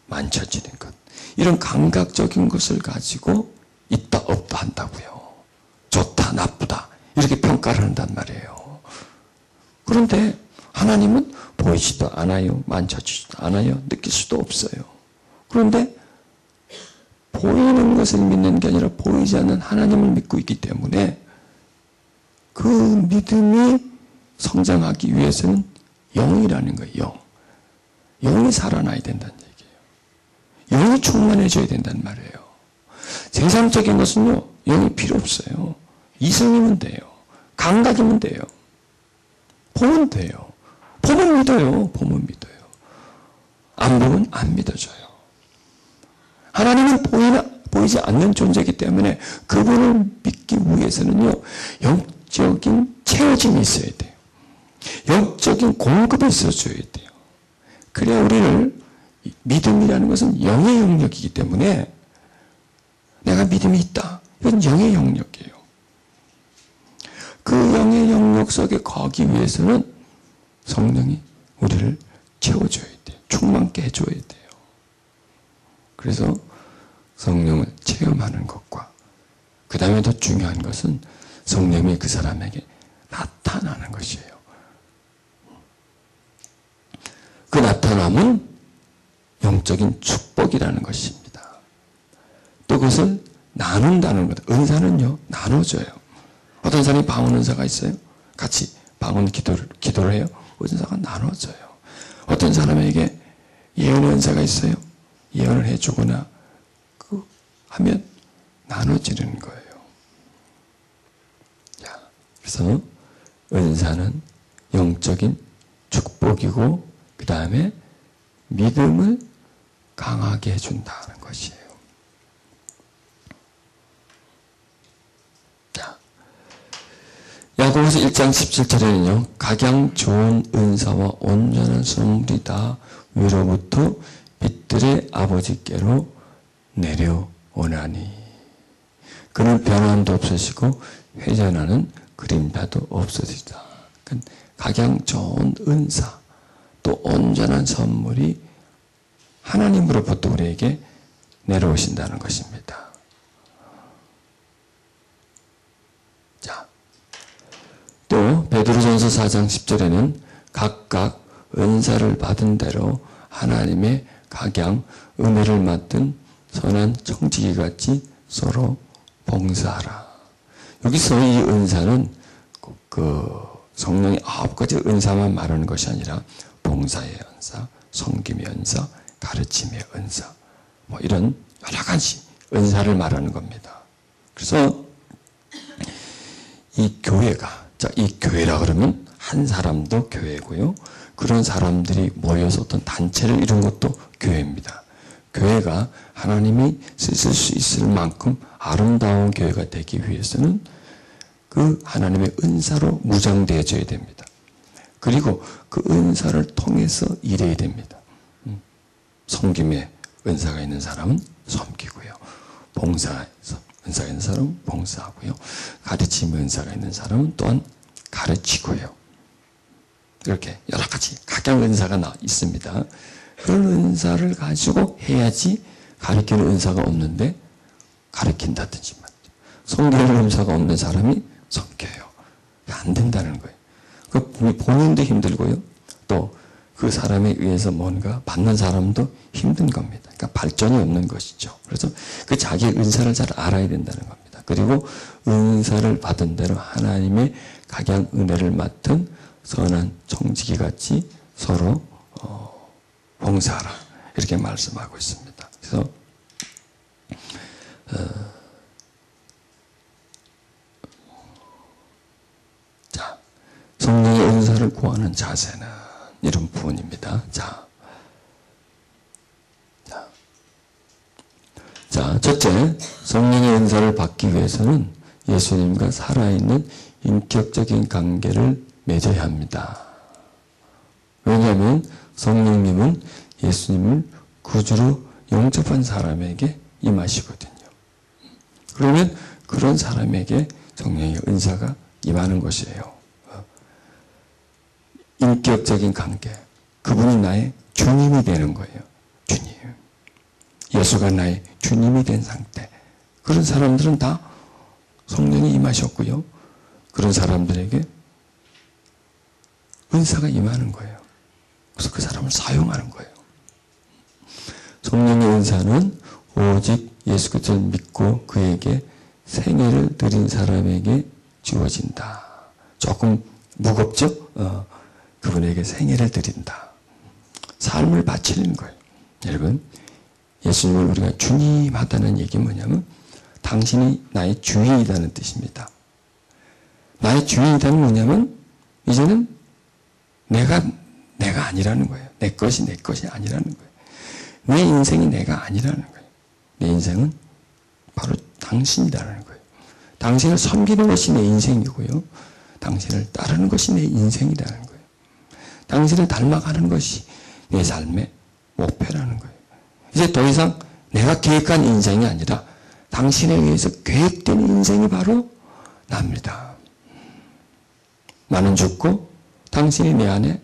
만져지는 것. 이런 감각적인 것을 가지고 있다 없다 한다고요. 좋다 나쁘다 이렇게 평가를 한단 말이에요. 그런데 하나님은 보이지도 않아요. 만져지지도 않아요. 느낄 수도 없어요. 그런데 보이는 것을 믿는 게 아니라 보이지 않는 하나님을 믿고 있기 때문에 그 믿음이 성장하기 위해서는 영이라는 거예요. 영. 영이 살아나야 된다는 얘기예요. 영이 충만해져야 된다는 말이에요. 세상적인 것은요, 영이 필요 없어요. 이성이면 돼요. 감각이면 돼요. 보면 돼요. 보면 믿어요. 보면 믿어요. 안 보면 안 믿어져요. 하나님은 보이지 않는 존재이기 때문에 그분을 믿기 위해서는요, 영적인 채워짐이 있어야 돼요. 영적인 공급이 있어줘야 돼요. 그래야 우리를, 믿음이라는 것은 영의 영역이기 때문에 내가 믿음이 있다. 이건 영의 영역이에요. 그 영의 영역 속에 거기 위해서는 성령이 우리를 채워줘야 돼요. 충만케 해줘야 돼요. 그래서 성령을 체험하는 것과 그 다음에 더 중요한 것은 성령이 그 사람에게 나타나는 것이에요. 그 나타남은 영적인 축복이라는 것입니다. 또 그것을 나눈다는 것. 은사는요, 나눠줘요. 어떤 사람이 방언 은사가 있어요. 같이 방언 기도를 해요. 은사가 나눠져요. 어떤 사람에게 예언의 은사가 있어요. 예언을 해주거나 하면 나눠지는 거예요. 자, 그래서 은사는 영적인 축복이고 그 다음에 믿음을 강하게 해준다는 것이에요. 자, 야고보서 1장 17절에는요. 각양 좋은 은사와 온전한 선물이 다 위로부터 빛들의 아버지께로 내려오나니 그는 변함도 없으시고 회전하는 그림자도 없으시다. 각양 좋은 은사 또 온전한 선물이 하나님으로부터 우리에게 내려오신다는 것입니다. 자, 또 베드로전서 4장 10절에는 각각 은사를 받은 대로 하나님의 각양 은혜를 맡은 선한 청지기 같이 서로 봉사하라. 여기서 이 은사는 그 성령의 9가지 은사만 말하는 것이 아니라 봉사의 은사, 섬김의 은사, 가르침의 은사, 뭐 이런 여러 가지 은사를 말하는 겁니다. 그래서 이 교회가, 자, 이 교회라 그러면 한 사람도 교회고요. 그런 사람들이 모여서 어떤 단체를 이룬 것도 교회입니다. 교회가 하나님이 쓰실 수 있을 만큼 아름다운 교회가 되기 위해서는 그 하나님의 은사로 무장되어져야 됩니다. 그리고 그 은사를 통해서 일해야 됩니다. 섬김의 은사가 있는 사람은 섬기고요. 봉사의 은사가 있는 사람은 봉사하고요. 가르침의 은사가 있는 사람은 또한 가르치고요. 이렇게 여러 가지 각양 은사가 있습니다. 그런 은사를 가지고 해야지 가르치는 은사가 없는데 가르친다든지 섬기는 은사가 없는 사람이 섬겨요. 안 된다는 거예요. 본인도 힘들고요. 또 그 사람에 의해서 뭔가 받는 사람도 힘든 겁니다. 그러니까 발전이 없는 것이죠. 그래서 그 자기의 은사를 잘 알아야 된다는 겁니다. 그리고 은사를 받은 대로 하나님의 각양 은혜를 맡은 선한 청지기 같이 서로 봉사하라. 이렇게 말씀하고 있습니다. 그래서 자, 성령의 은사를 구하는 자세는 이런 부분입니다. 자, 첫째, 성령의 은사를 받기 위해서는 예수님과 살아있는 인격적인 관계를 맺어야 합니다. 왜냐하면 성령님은 예수님을 구주로 영접한 사람에게 임하시거든요. 그러면 그런 사람에게 성령의 은사가 임하는 것이에요. 인격적인 관계. 그분이 나의 주님이 되는 거예요. 주님. 예수가 나의 주님이 된 상태. 그런 사람들은 다 성령이 임하셨고요. 그런 사람들에게 은사가 임하는 거예요. 그래서 그 사람을 사용하는 거예요. 성령의 은사는 오직 예수 그리스도를 믿고 그에게 생애를 드린 사람에게 주어진다. 조금 무겁죠? 그분에게 생애를 드린다. 삶을 바치는 거예요. 여러분, 예수님을 우리가 주님 하다는 얘기 뭐냐면 당신이 나의 주인이라는 뜻입니다. 나의 주인이라는 뭐냐면 이제는 내가 아니라는 거예요. 내 것이 아니라는 거예요. 내 인생이 내가 아니라는 거예요. 내 인생은 바로 당신이라는 거예요. 당신을 섬기는 것이 내 인생이고요. 당신을 따르는 것이 내 인생이라는 거예요. 당신을 닮아가는 것이 내 삶의 목표라는 거예요. 이제 더 이상 내가 계획한 인생이 아니라 당신에 의해서 계획된 인생이 바로 납니다. 나는 죽고 당신이 내 안에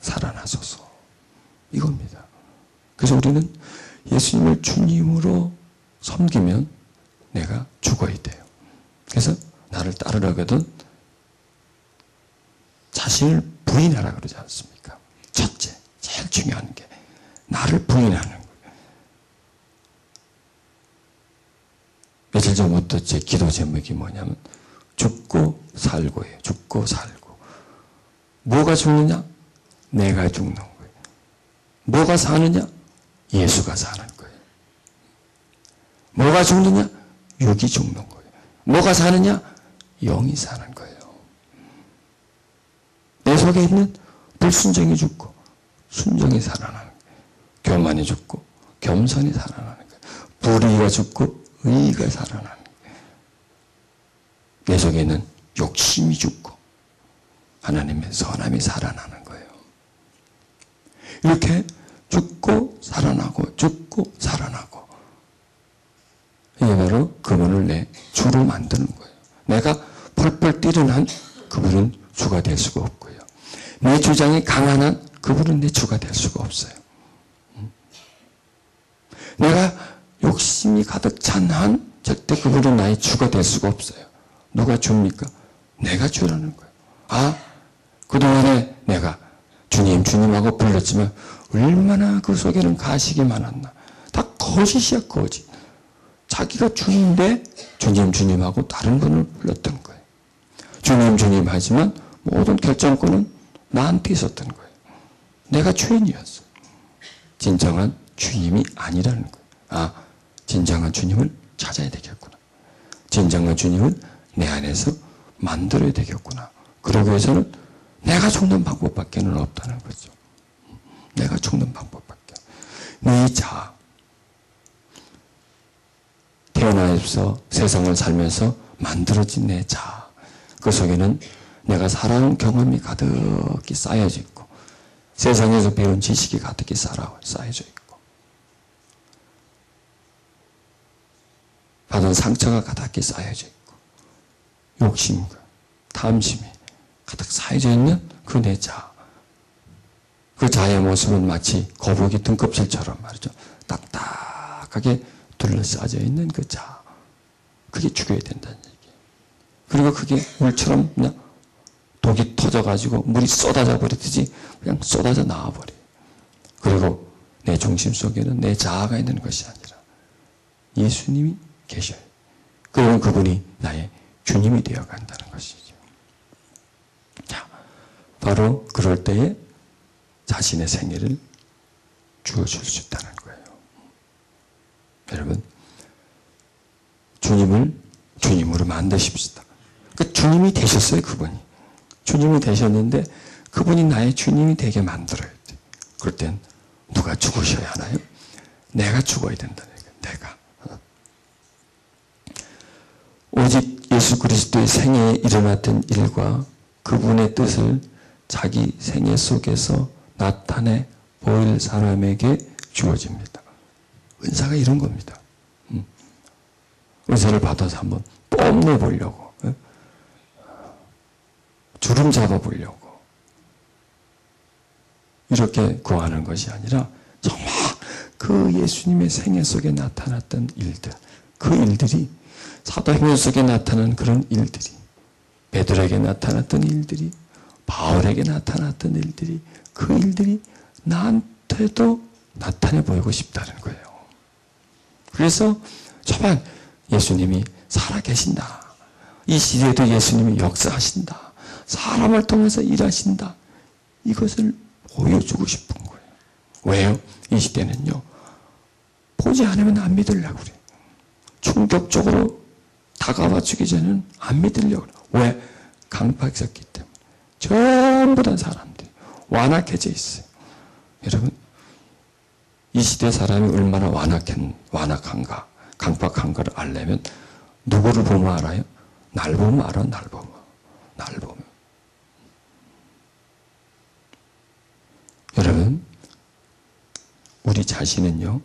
살아나소서. 이겁니다. 그래서 우리는 예수님을 주님으로 섬기면 내가 죽어야 돼요. 그래서 나를 따르려거든 자신을 부인하라 그러지 않습니까? 첫째, 제일 중요한 게 나를 부인하는 거예요. 며칠 전부터 제 기도 제목이 뭐냐면 죽고 살고예요. 죽고 살고. 뭐가 죽느냐? 내가 죽는 거예요. 뭐가 사느냐? 예수가 사는 거예요. 뭐가 죽느냐? 육이 죽는 거예요. 뭐가 사느냐? 영이 사는 거예요. 내 속에 있는 불순종이 죽고 순종이 살아나는 거예요. 교만이 죽고 겸손이 살아나는 거예요. 불의가 죽고 의의가 살아나는 거예요. 내 속에 있는 욕심이 죽고 하나님의 선함이 살아나는 거예요. 이렇게 죽고 살아나고 죽고 살아나고 이게 바로 그분을 내 주로 만드는 거예요. 내가 펄펄 뛰는 한 그분은 주가 될 수가 없고요. 내 주장이 강한 한 그분은 내 주가 될 수가 없어요. 내가 욕심이 가득 찬 한 절대 그분은 나의 주가 될 수가 없어요. 누가 주입니까? 내가 주라는 거예요. 아, 그동안에 내가 주님 주님하고 불렀지만 얼마나 그 속에는 가식이 많았나. 다 거짓이야, 거짓. 자기가 주인데 주님 주님하고 다른 분을 불렀던 거예요. 주님 주님 하지만 모든 결정권은 나한테 있었던 거예요. 내가 주인이었어. 진정한 주님이 아니라는 거예요. 아, 진정한 주님을 찾아야 되겠구나. 진정한 주님을 내 안에서 만들어야 되겠구나. 그러기 위해서는 내가 죽는 방법밖에는 없다는 거죠. 내가 죽는 방법밖에. 내 자아. 태어나서 세상을 살면서 만들어진 내 자아. 그 속에는 내가 살아온 경험이 가득히 쌓여져 있고 세상에서 배운 지식이 가득히 쌓여져 있고 받은 상처가 가득히 쌓여져 있고 욕심과 탐심이 가득 쌓여져 있는 그 내 자아. 그 자아의 모습은 마치 거북이 등껍질처럼 말이죠. 딱딱하게 둘러싸져 있는 그 자아. 그게 죽여야 된다는 얘기예요. 그리고 그게 물처럼 그냥 독이 터져가지고 물이 쏟아져 버리듯이 그냥 쏟아져 나와버려요. 그리고 내 중심 속에는 내 자아가 있는 것이 아니라 예수님이 계셔요. 그러면 그분이 나의 주님이 되어간다는 것이죠. 자, 바로 그럴 때에 자신의 생애를 주어줄 수 있다는 거예요. 여러분, 주님을 주님으로 만드십시다. 그 주님이 되셨어요, 그분이. 주님이 되셨는데 그분이 나의 주님이 되게 만들어야 돼. 그럴 땐 누가 죽으셔야 하나요? 내가 죽어야 된다는 거예요. 내가. 오직 예수 그리스도의 생애에 일어났던 일과 그분의 뜻을 자기 생애 속에서 나타내 보일 사람에게 주어집니다. 은사가 이런 겁니다. 은사를 받아서 한번 뽐내 보려고, 주름 잡아 보려고, 이렇게 구하는 것이 아니라 정말 그 예수님의 생애 속에 나타났던 일들, 그 일들이 사도행전 속에 나타난 그런 일들이, 베드로에게 나타났던 일들이, 바울에게 나타났던 일들이, 그 일들이 나한테도 나타내 보이고 싶다는 거예요. 그래서 정말 예수님이 살아계신다. 이 시대에도 예수님이 역사하신다. 사람을 통해서 일하신다. 이것을 보여주고 싶은 거예요. 왜요? 이 시대는요, 보지 않으면 안 믿으려고 그래요. 충격적으로 다가와 주기 전에는 안 믿으려고 그래요. 왜? 강팍했기 때문에. 전부 다 사람들이 완악해져 있어요. 여러분, 이 시대 사람이 얼마나 완악한가, 강팍한가를 알려면 누구를 보면 알아요? 날 보면 알아, 날 보면. 여러분, 우리 자신은요,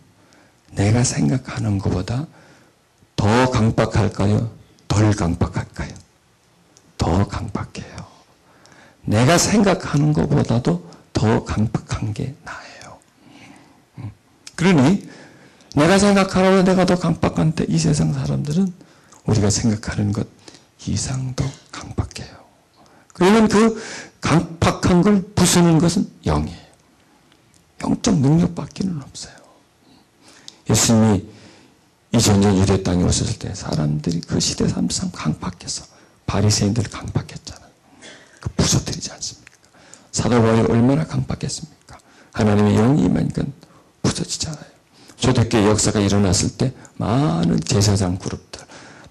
내가 생각하는 것보다 더 강팍할까요? 덜 강팍할까요? 더 강팍해요. 내가 생각하는 것보다도 더 강팍한 게 나아요. 그러니 내가 생각하는 내가 더 강팍한데 이 세상 사람들은 우리가 생각하는 것 이상 더 강팍해요. 그러면 그 강팍한 걸 부수는 것은 영이에요. 영적 능력밖에는 없어요. 예수님이 이 전전 유대 땅에 오셨을 때 사람들이 그 시대 사람들 참 강팍해서 바리새인들 강팍했잖아요. 그 부서뜨리지 않습니까? 사도 바울이 얼마나 강팍했습니까? 하나님의 영이 임하니까 부서지잖아요. 초대교회 역사가 일어났을 때 많은 제사장 그룹들,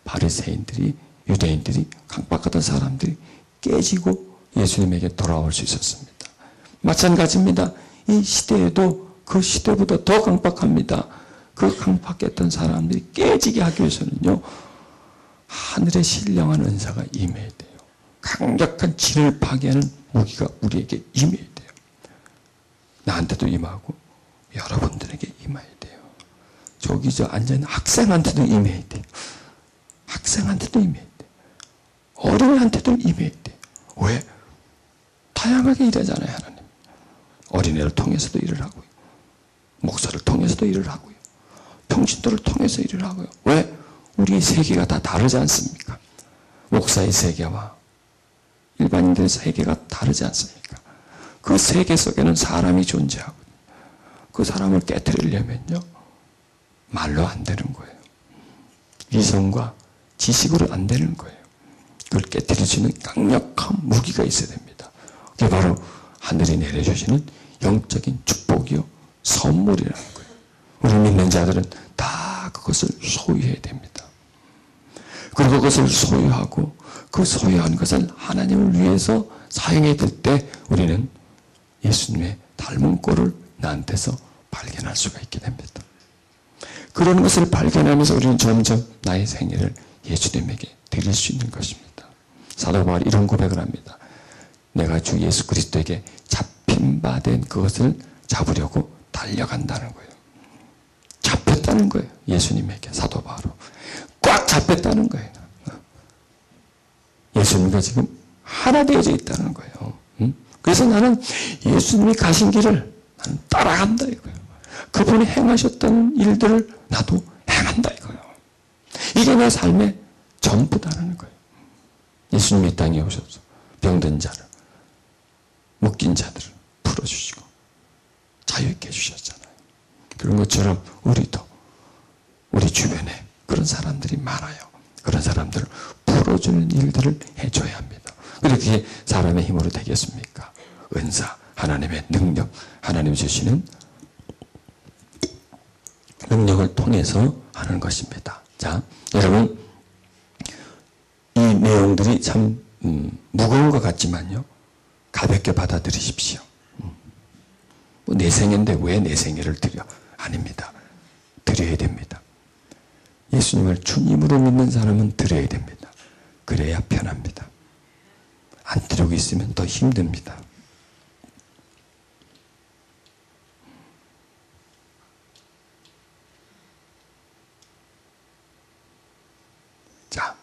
바리새인들이, 유대인들이, 강팍하던 사람들이 깨지고 예수님에게 돌아올 수 있었습니다. 마찬가지입니다. 이 시대에도 그 시대보다 더 강팍합니다. 그 강팍했던 사람들이 깨지게 하기 위해서는요, 하늘의 신령한 은사가 임해야 돼요. 강력한 진을 파괴하는 무기가 우리에게 임해야 돼요. 나한테도 임하고 여러분들에게 임해야 돼요. 저기 저 앉아있는 학생한테도 임해야 돼요. 학생한테도 임해야 돼요. 어린애한테도 임해야 돼요. 왜? 다양하게 일하잖아요, 하나님. 어린애를 통해서도 일을 하고요. 목사를 통해서도 일을 하고요. 평신도를 통해서 일을 하고요. 왜? 우리의 세계가 다 다르지 않습니까? 목사의 세계와 일반인들의 세계가 다르지 않습니까? 그 세계 속에는 사람이 존재하고 그 사람을 깨뜨리려면요, 말로 안 되는 거예요. 이성과 지식으로 안 되는 거예요. 그걸 깨뜨릴 수 있는 강력한 무기가 있어야 됩니다. 그게 바로 하늘이 내려주시는 영적인 축복이요, 선물이라는 거예요. 우리 믿는 자들은 다 그것을 소유해야 됩니다. 그리고 그것을 소유하고 그 소유한 것을 하나님을 위해서 사용해 줄 때 우리는 예수님의 닮은 꼴을 나한테서 발견할 수가 있게 됩니다. 그런 것을 발견하면서 우리는 점점 나의 생애를 예수님에게 드릴 수 있는 것입니다. 사도 바울이 이런 고백을 합니다. 내가 주 예수 그리스도에게 잡힌 바 된 그것을 잡으려고 달려간다는 거예요. 잡혔다는 거예요. 예수님에게, 사도 바울은. 꽉 잡혔다는 거예요. 예수님과 지금 하나 되어져 있다는 거예요. 그래서 나는 예수님이 가신 길을 나는 따라간다 이거예요. 그분이 행하셨던 일들을 나도 행한다 이거예요. 이게 내 삶의 전부다라는 거예요. 예수님이 이 땅에 오셔서 병든 자를, 묶인 자들을 풀어주시고 자유있게 해주셨잖아요. 그런 것처럼 우리도 우리 주변에 그런 사람들이 많아요. 그런 사람들을 풀어주는 일들을 해줘야 합니다. 그렇게 사람의 힘으로 되겠습니까? 은사, 하나님의 능력, 하나님이 주시는 능력을 통해서 하는 것입니다. 자, 여러분, 이 내용들이 참 무거운 것 같지만요, 가볍게 받아들이십시오. 뭐 내 생애인데 왜 내 생애를 드려? 아닙니다. 드려야 됩니다. 예수님을 주님으로 믿는 사람은 드려야 됩니다. 그래야 편합니다. 안 드리고 있으면 더 힘듭니다. 자,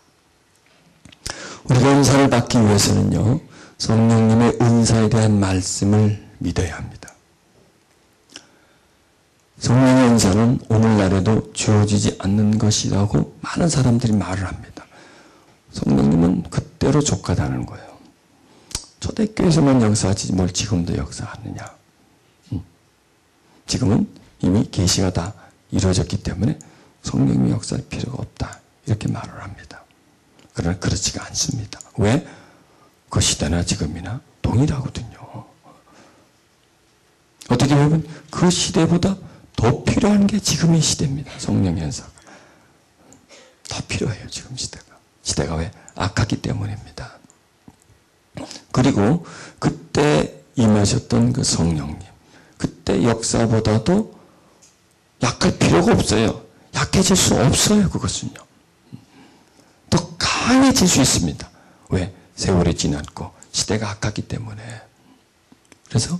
우리가 은사를 받기 위해서는요, 성령님의 은사에 대한 말씀을 믿어야 합니다. 성령의 은사는 오늘날에도 주어지지 않는 것이라고 많은 사람들이 말을 합니다. 성령님은 그때로 족하다는 거예요. 초대교회에서만 역사하지 뭘 지금도 역사하느냐. 지금은 이미 계시가 다 이루어졌기 때문에 성령님의 역사할 필요가 없다. 이렇게 말을 합니다. 그러나 그렇지가 않습니다. 왜? 그 시대나 지금이나 동일하거든요. 어떻게 보면 그 시대보다 더 필요한 게 지금의 시대입니다. 성령의 은사가. 더 필요해요. 지금 시대가. 시대가 왜? 악하기 때문입니다. 그리고 그때 임하셨던 그 성령님. 그때 역사보다도 약할 필요가 없어요. 약해질 수 없어요. 그것은요. 더 강해질 수 있습니다. 왜? 세월이 지났고 시대가 악하기 때문에. 그래서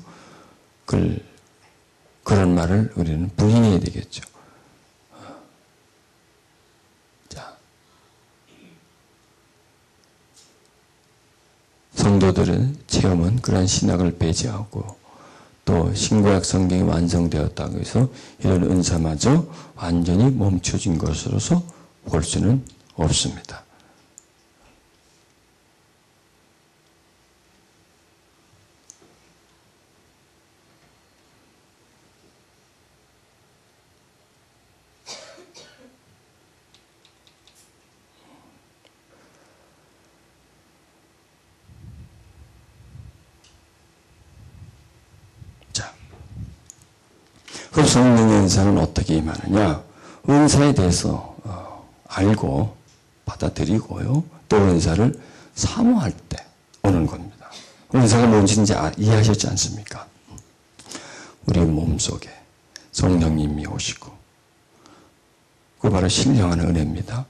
그런 말을 우리는 부인해야 되겠죠. 자, 성도들은 체험은 그러한 신학을 배제하고 또 신구약 성경이 완성되었다고 해서 이런 은사마저 완전히 멈춰진 것으로서 볼 수는 없습니다. 그럼 성령의 은사는 어떻게 임하느냐? 은사에 대해서 알고 받아들이고요. 또 은사를 사모할 때 오는 겁니다. 은사가 뭔지 이제 이해하셨지 않습니까? 우리 몸속에 성령님이 오시고 그 바로 신령한 은혜입니다.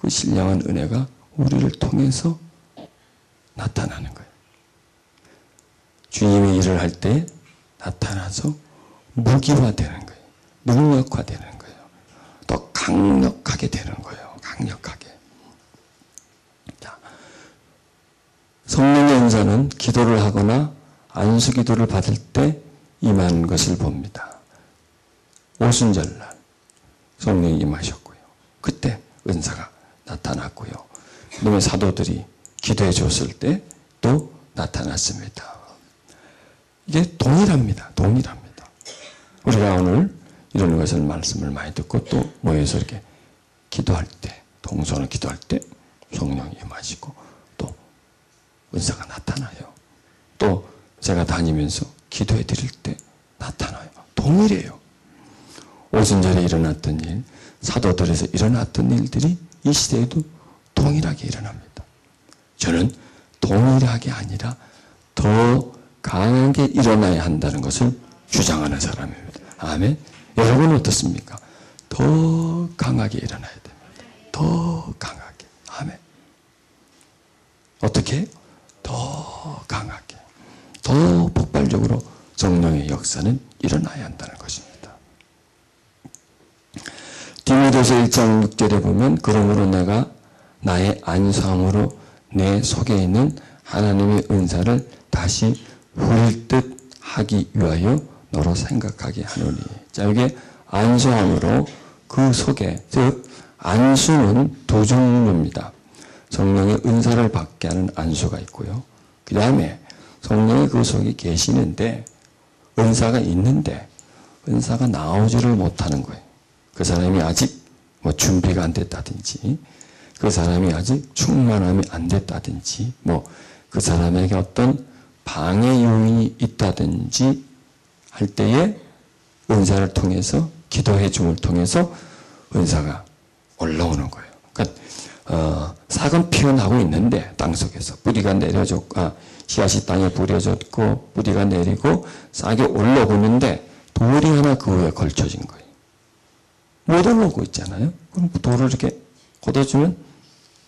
그 신령한 은혜가 우리를 통해서 나타나는 거예요. 주님의 일을 할 때 나타나서 무기화되는 거예요. 능력화되는 거예요. 더 강력하게 되는 거예요. 강력하게. 자, 성령의 은사는 기도를 하거나 안수기도를 받을 때 임하는 것을 봅니다. 오순절날 성령이 임하셨고요. 그때 은사가 나타났고요. 그다음에 사도들이 기도해 줬을 때 또 나타났습니다. 이게 동일합니다. 동일합니다. 우리가 오늘 이런 것을 말씀을 많이 듣고 또 모여서 이렇게 기도할 때, 동서는 기도할 때 성령이 임하시고 또 은사가 나타나요. 또 제가 다니면서 기도해 드릴 때 나타나요. 동일해요. 오순절에 일어났던 일, 사도들에서 일어났던 일들이 이 시대에도 동일하게 일어납니다. 저는 동일하게 아니라 더 강하게 일어나야 한다는 것을 주장하는 사람입니다. 아멘. 여러분은 어떻습니까? 더 강하게 일어나야 됩니다. 더 강하게. 아멘. 어떻게? 더 강하게. 더 폭발적으로 성령의 역사는 일어나야 한다는 것입니다. 디모데서 1장 6절에 보면 그러므로 내가 나의 안수함으로 내 속에 있는 하나님의 은사를 다시 흐릴 듯 하기 위하여 너로 생각하게 하노니. 자, 이게 안수함으로 그 속에, 즉 안수는 두 종류입니다. 성령의 은사를 받게 하는 안수가 있고요. 그 다음에 성령이 그 속에 계시는데 은사가 있는데 은사가 나오지를 못하는 거예요. 그 사람이 아직 뭐 준비가 안 됐다든지 그 사람이 아직 충만함이 안 됐다든지 뭐 그 사람에게 어떤 방해 요인이 있다든지 할 때에 은사를 통해서 기도해 줌을 통해서 은사가 올라오는 거예요. 그러니까 싹은 피어나고 있는데 땅속에서 뿌리가 내려졌고 씨앗이 땅에 뿌려졌고 뿌리가 내리고 싹이 올라오고 있는데 돌이 하나 그 위에 걸쳐진 거예요. 못 올라오고 있잖아요. 그럼 돌을 이렇게 걷어주면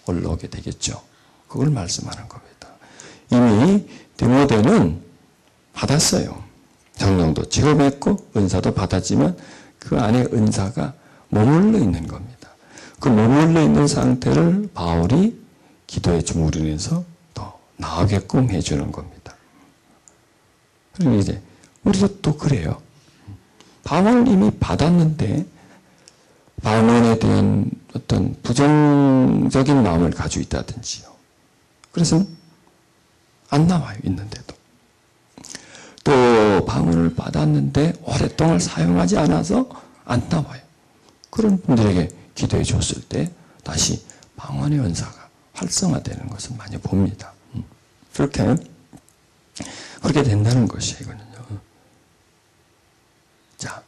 올라오게 되겠죠. 그걸 말씀하는 겁니다. 이미 디모데는 받았어요. 성령도 체험했고 은사도 받았지만 그 안에 은사가 머물러 있는 겁니다. 그 머물러 있는 상태를 바울이 기도해 줌으로 인해서 더 나오게끔 해주는 겁니다. 그리고 이제 우리도 또 그래요. 방언을 이미 받았는데 방언에 대한 어떤 부정적인 마음을 가지고 있다든지요. 그래서 안 나와요. 있는데도. 또 방언을 받았는데 오랫동안 사용하지 않아서 안 나와요. 그런 분들에게 기도해 줬을 때 다시 방언의 은사가 활성화되는 것을 많이 봅니다. 그렇게 된다는 것이에요. 이거는요. 자,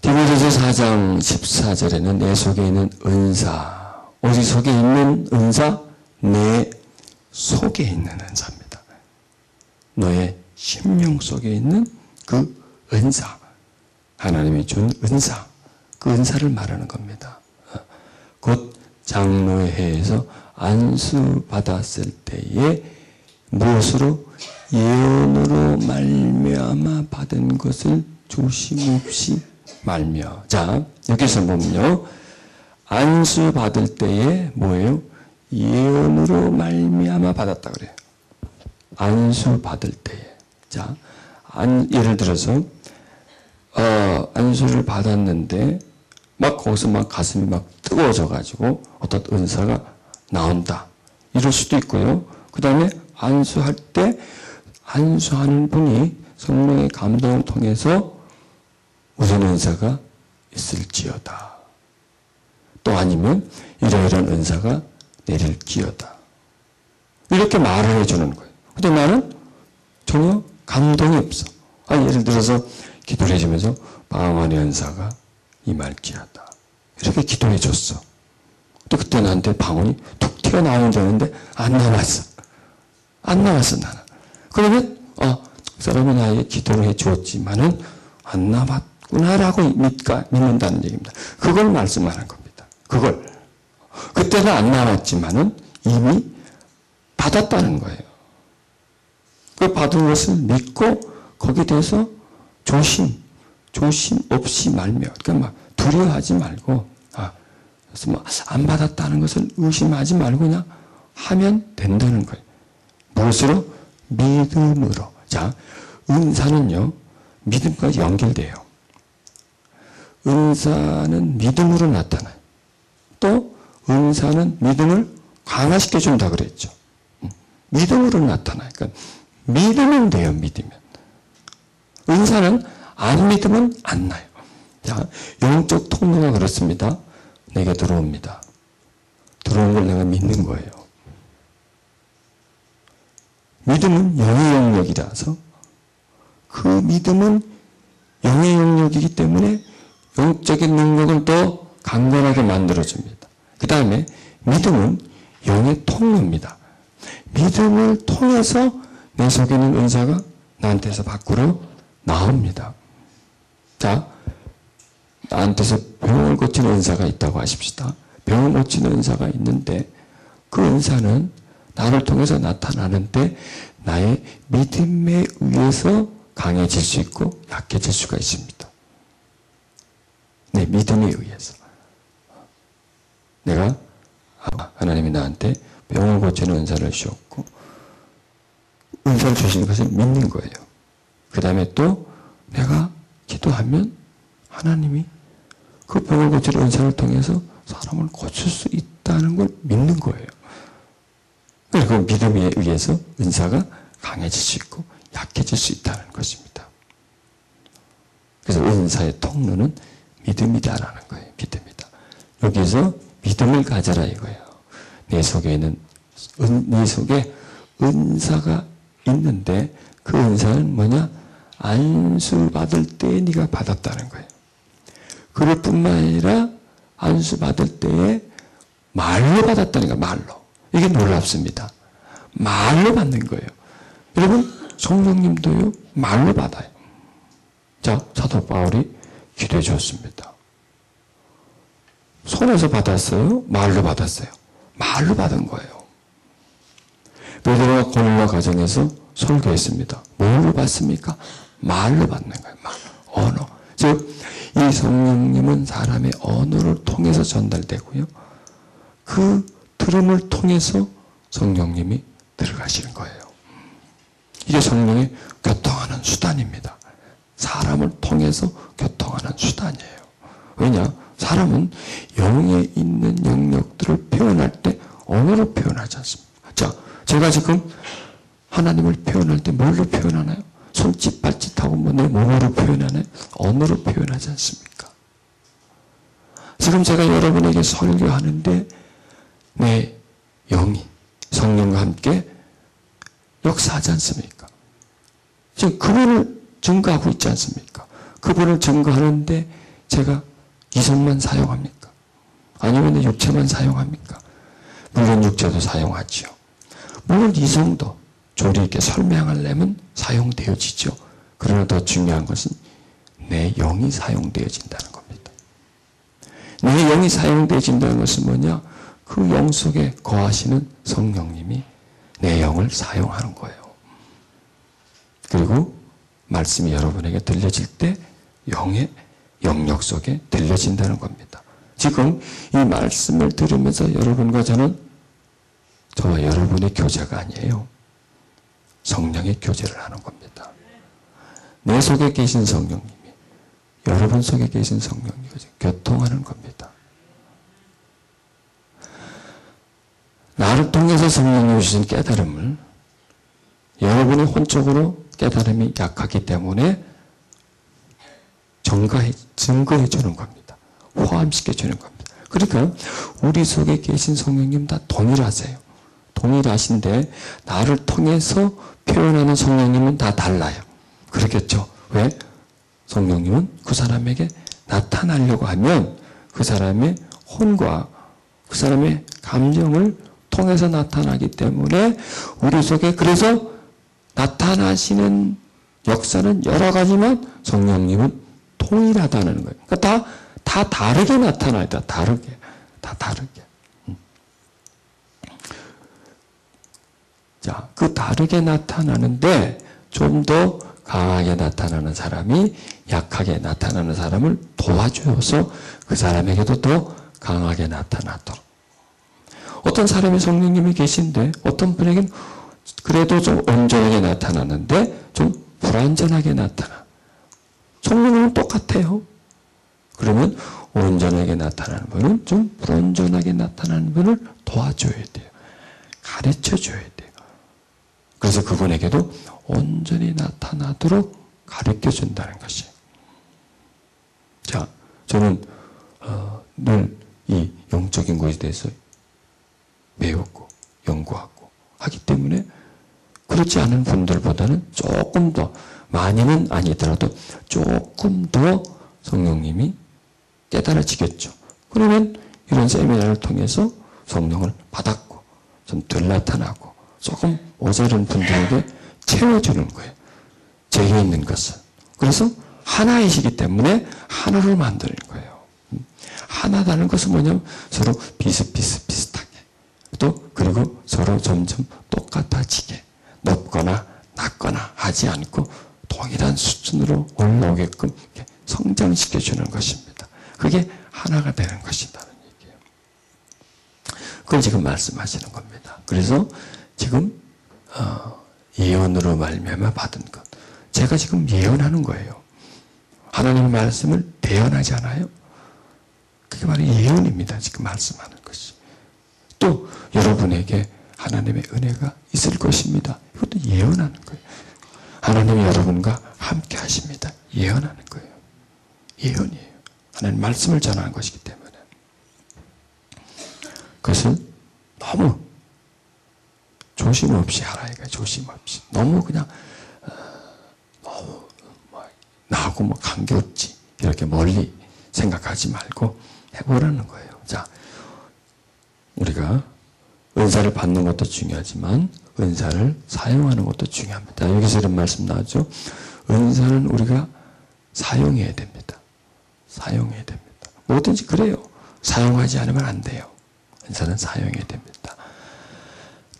디모데후서 4장 14절에는 내 속에 있는 은사, 어디 속에 있는 은사? 내 속에 있는 은사입니다. 너의 심령 속에 있는 그 은사, 하나님이 준 은사, 그 은사를 말하는 겁니다. 곧 장로회에서 안수 받았을 때에 무엇으로? 예언으로 말미암아 받은 것을 조심없이 말며. 자, 여기서 보면요, 안수 받을 때에 뭐예요? 예언으로 말미암아 받았다 그래요. 안수 받을 때에. 자, 예를 들어서 안수를 받았는데 막 거기서 막 가슴이 막 뜨거워져 가지고 어떤 은사가 나온다. 이럴 수도 있고요. 그 다음에 안수할 때 안수하는 분이 성령의 감동을 통해서 무슨 은사가 있을지어다. 또 아니면 이러이러한 은사가 내릴지어다. 이렇게 말을 해주는 거예요. 근데 나는 전혀 감동이 없어. 예를 들어서 기도를 해주면서 방언의 은사가 임할지어다. 이렇게 기도해 줬어. 또 그때 나한테 방언이 툭 튀어나오면 되는데 안 나왔어. 안 나왔어, 나는. 그러면 그 사람은 나에게 기도를 해 주었지만은 안 나왔구나라고 믿는다는 얘기입니다. 그걸 말씀하는 겁니다. 그걸. 그때는 안 나왔지만은 이미 받았다는 거예요. 그 받은 것을 믿고 거기에 대해서 조심 없이 말며, 그러니까 막 두려워하지 말고, 그래서 뭐 안 받았다는 것을 의심하지 말고 그냥 하면 된다는 거예요. 무엇으로? 믿음으로. 자, 은사는요, 믿음과 연결돼요. 은사는 믿음으로 나타나요. 또 은사는 믿음을 강화시켜준다 그랬죠. 믿음으로 나타나요. 그러니까 믿으면 돼요, 믿으면. 은사는 안 믿으면 안 나요. 자, 영적 통로가 그렇습니다. 내게 들어옵니다. 들어온 걸 내가 믿는 거예요. 믿음은 영의 영역이라서 그 믿음은 영의 영역이기 때문에 영적인 능력을 더 강건하게 만들어줍니다. 그 다음에 믿음은 영의 통로입니다. 믿음을 통해서 내 속에 있는 은사가 나한테서 밖으로 나옵니다. 자, 나한테서 병을 고치는 은사가 있다고 하십시다. 병을 고치는 은사가 있는데 그 은사는 나를 통해서 나타나는데 나의 믿음에 의해서 강해질 수 있고 약해질 수가 있습니다. 내 믿음에 의해서. 내가 하나님이 나한테 병을 고치는 은사를 주셨고 은사를 주시는 것을 믿는 거예요. 그 다음에 또 내가 기도하면 하나님이 그 병을 고치는 은사를 통해서 사람을 고칠 수 있다는 걸 믿는 거예요. 그 믿음에 의해서 은사가 강해질 수 있고 약해질 수 있다는 것입니다. 그래서 은사의 통로는 믿음이다라는 거예요. 믿음이다. 여기서 믿음을 가져라 이거예요. 내 속에 은사가 있는데 그 은사는 뭐냐? 안수 받을 때 네가 받았다는 거예요. 그럴 뿐만 아니라 안수 받을 때에 말로 받았다는 거예요. 말로. 이게 놀랍습니다. 말로 받는 거예요. 여러분 성령님도요 말로 받아요. 자, 사도 바울이 기도해 주었습니다. 손에서 받았어요? 말로 받았어요? 말로 받은 거예요. 베드로가 고넬료 가정에서 설교했습니다. 뭘로 받습니까? 말로 받는 거예요. 말, 언어. 즉, 이 성령님은 사람의 언어를 통해서 전달되고요. 그 들음을 통해서 성령님이 들어가시는 거예요. 이게 성령의 교통하는 수단입니다. 사람을 통해서 교통하는 수단이에요. 왜냐? 사람은 영에 있는 영역들을 표현할 때 언어로 표현하지 않습니까? 자, 제가 지금 하나님을 표현할 때 뭘로 표현하나요? 손짓, 발짓하고 뭐 내 몸으로 표현하나요? 언어로 표현하지 않습니까? 지금 제가 여러분에게 설교하는데 내 영이 성령과 함께 역사하지 않습니까? 지금 그분을 증거하고 있지 않습니까? 그분을 증거하는데 제가 이성만 사용합니까? 아니면 내 육체만 사용합니까? 물론 육체도 사용하지요. 물론 이성도 조리 있게 설명하려면 사용되어지죠. 그러나 더 중요한 것은 내 영이 사용되어진다는 겁니다. 내 영이 사용되어진다는 것은 뭐냐? 그 영 속에 거하시는 성령님이 내 영을 사용하는 거예요. 그리고 말씀이 여러분에게 들려질 때 영의 영역 속에 들려진다는 겁니다. 지금 이 말씀을 들으면서 여러분과 저는 저와 여러분의 교제가 아니에요. 성령의 교제를 하는 겁니다. 내 속에 계신 성령님이 여러분 속에 계신 성령님이 교통하는 겁니다. 나를 통해서 성령님이 주신 깨달음을 여러분의 혼적으로 깨달음이 약하기 때문에 증거해 주는 겁니다. 포함시켜 주는 겁니다. 그러니까 우리 속에 계신 성령님 다 동일하세요. 동일하신데 나를 통해서 표현하는 성령님은 다 달라요. 그렇겠죠? 왜? 성령님은 그 사람에게 나타나려고 하면 그 사람의 혼과 그 사람의 감정을 통해서 나타나기 때문에 우리 속에 그래서 나타나시는 역사는 여러 가지만 성령님은 통일하다는 거예요. 그러니까 다 다르게 나타나요. 다 다르게. 자, 그 다르게 나타나는데 좀 더 강하게 나타나는 사람이 약하게 나타나는 사람을 도와줘서 그 사람에게도 더 강하게 나타나도록. 어떤 사람이 성령님이 계신데 어떤 분에게는 그래도 좀 온전하게 나타나는데 좀 불완전하게 나타나. 성령님은 똑같아요. 그러면 온전하게 나타나는 분은 좀 불온전하게 나타나는 분을 도와줘야 돼요. 가르쳐줘야 돼요. 그래서 그분에게도 온전히 나타나도록 가르쳐준다는 것이에요. 자, 저는 늘 이 영적인 것에 대해서 배우고 연구하고 하기 때문에 그렇지 않은 분들보다는 조금 더 많이는 아니더라도 조금 더 성령님이 깨달아지겠죠. 그러면 이런 세미나를 통해서 성령을 받았고 좀 덜 나타나고 조금 모자른 분들에게 채워주는 거예요. 제게 있는 것은. 그래서 하나이시기 때문에 하나로 만드는 거예요. 하나다는 것은 뭐냐면 서로 비슷하게 또 그리고 서로 점점 똑같아지게 높거나 낮거나 하지 않고 동일한 수준으로 올라오게끔 성장시켜주는 것입니다. 그게 하나가 되는 것이라는 얘기예요. 그걸 지금 말씀하시는 겁니다. 그래서 지금 예언으로 말미암아 받은 것. 제가 지금 예언하는 거예요. 하나님의 말씀을 대언하지 않아요? 그게 바로 예언입니다. 지금 말씀하는 것이. 또 여러분에게 하나님의 은혜가 있을 것입니다. 이것도 예언하는 거예요. 하나님이 여러분과 함께 하십니다. 예언하는 거예요. 예언이에요. 하나님 말씀을 전하는 것이기 때문에. 그것을 너무 조심 없이 하라 이거예요. 조심 없이. 너무 그냥 너무 나하고 관계없지 이렇게 멀리 생각하지 말고 해보라는 거예요. 자, 우리가 은사를 받는 것도 중요하지만 은사를 사용하는 것도 중요합니다. 여기서 이런 말씀 나오죠. 은사는 우리가 사용해야 됩니다. 사용해야 됩니다. 뭐든지 그래요. 사용하지 않으면 안 돼요. 은사는 사용해야 됩니다.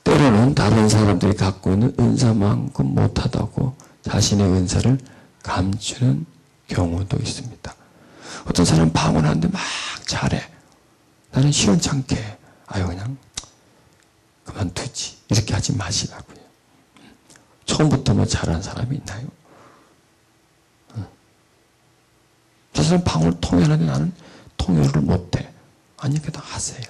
때로는 다른 사람들이 갖고 있는 은사만큼 못하다고 자신의 은사를 감추는 경우도 있습니다. 어떤 사람은 방언하는데 막 잘해. 나는 시원찮게 해. 아유 그냥 그만두지. 이렇게 하지 마시라고요. 처음부터 뭐 잘하는 사람이 있나요? 저 사람 방울 통역하는데 나는 통역을 못해. 아니, 그냥 하세요.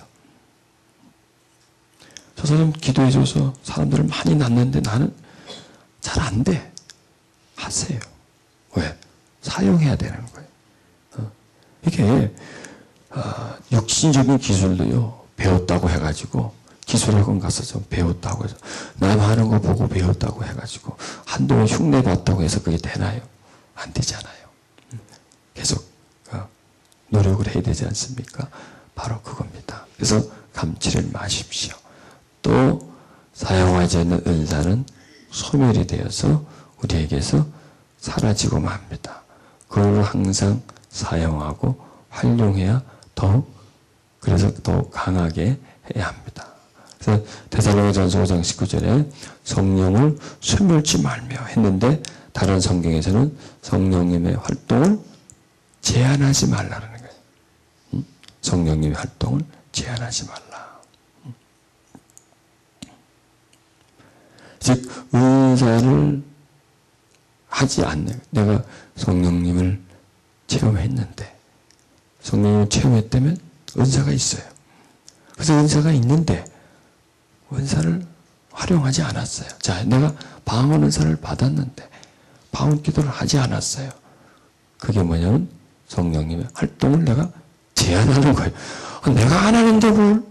저 사람 기도해줘서 사람들을 많이 낳는데 나는 잘 안 돼. 하세요. 왜? 사용해야 되는 거예요. 이게 육신적인 기술도요, 배웠다고 해가지고 기술학원 가서 좀 배웠다고 해서 남 하는 거 보고 배웠다고 해가지고 한동안 흉내 봤다고 해서 그게 되나요? 안 되잖아요. 계속 노력을 해야 되지 않습니까? 바로 그겁니다. 그래서 감치를 마십시오. 또 사용하지 않는 은사는 소멸이 되어서 우리에게서 사라지고 맙니다. 그걸 항상 사용하고 활용해야 그래서 더욱 강하게 해야 합니다. 그래서 데살로니가전서 5장 19절에 성령을 소멸치 말며 했는데 다른 성경에서는 성령님의 활동을 제한하지 말라는 거예요. 성령님의 활동을 제한하지 말라. 즉 은사를 하지 않는, 내가 성령님을 체험했는데, 성령님을 체험했다면 은사가 있어요. 그래서 은사가 있는데 은사를 활용하지 않았어요. 자, 내가 방언 은사를 받았는데 방언 기도를 하지 않았어요. 그게 뭐냐면 성령님의 활동을 내가 제한하는 거예요. 내가 안 하는데 뭘?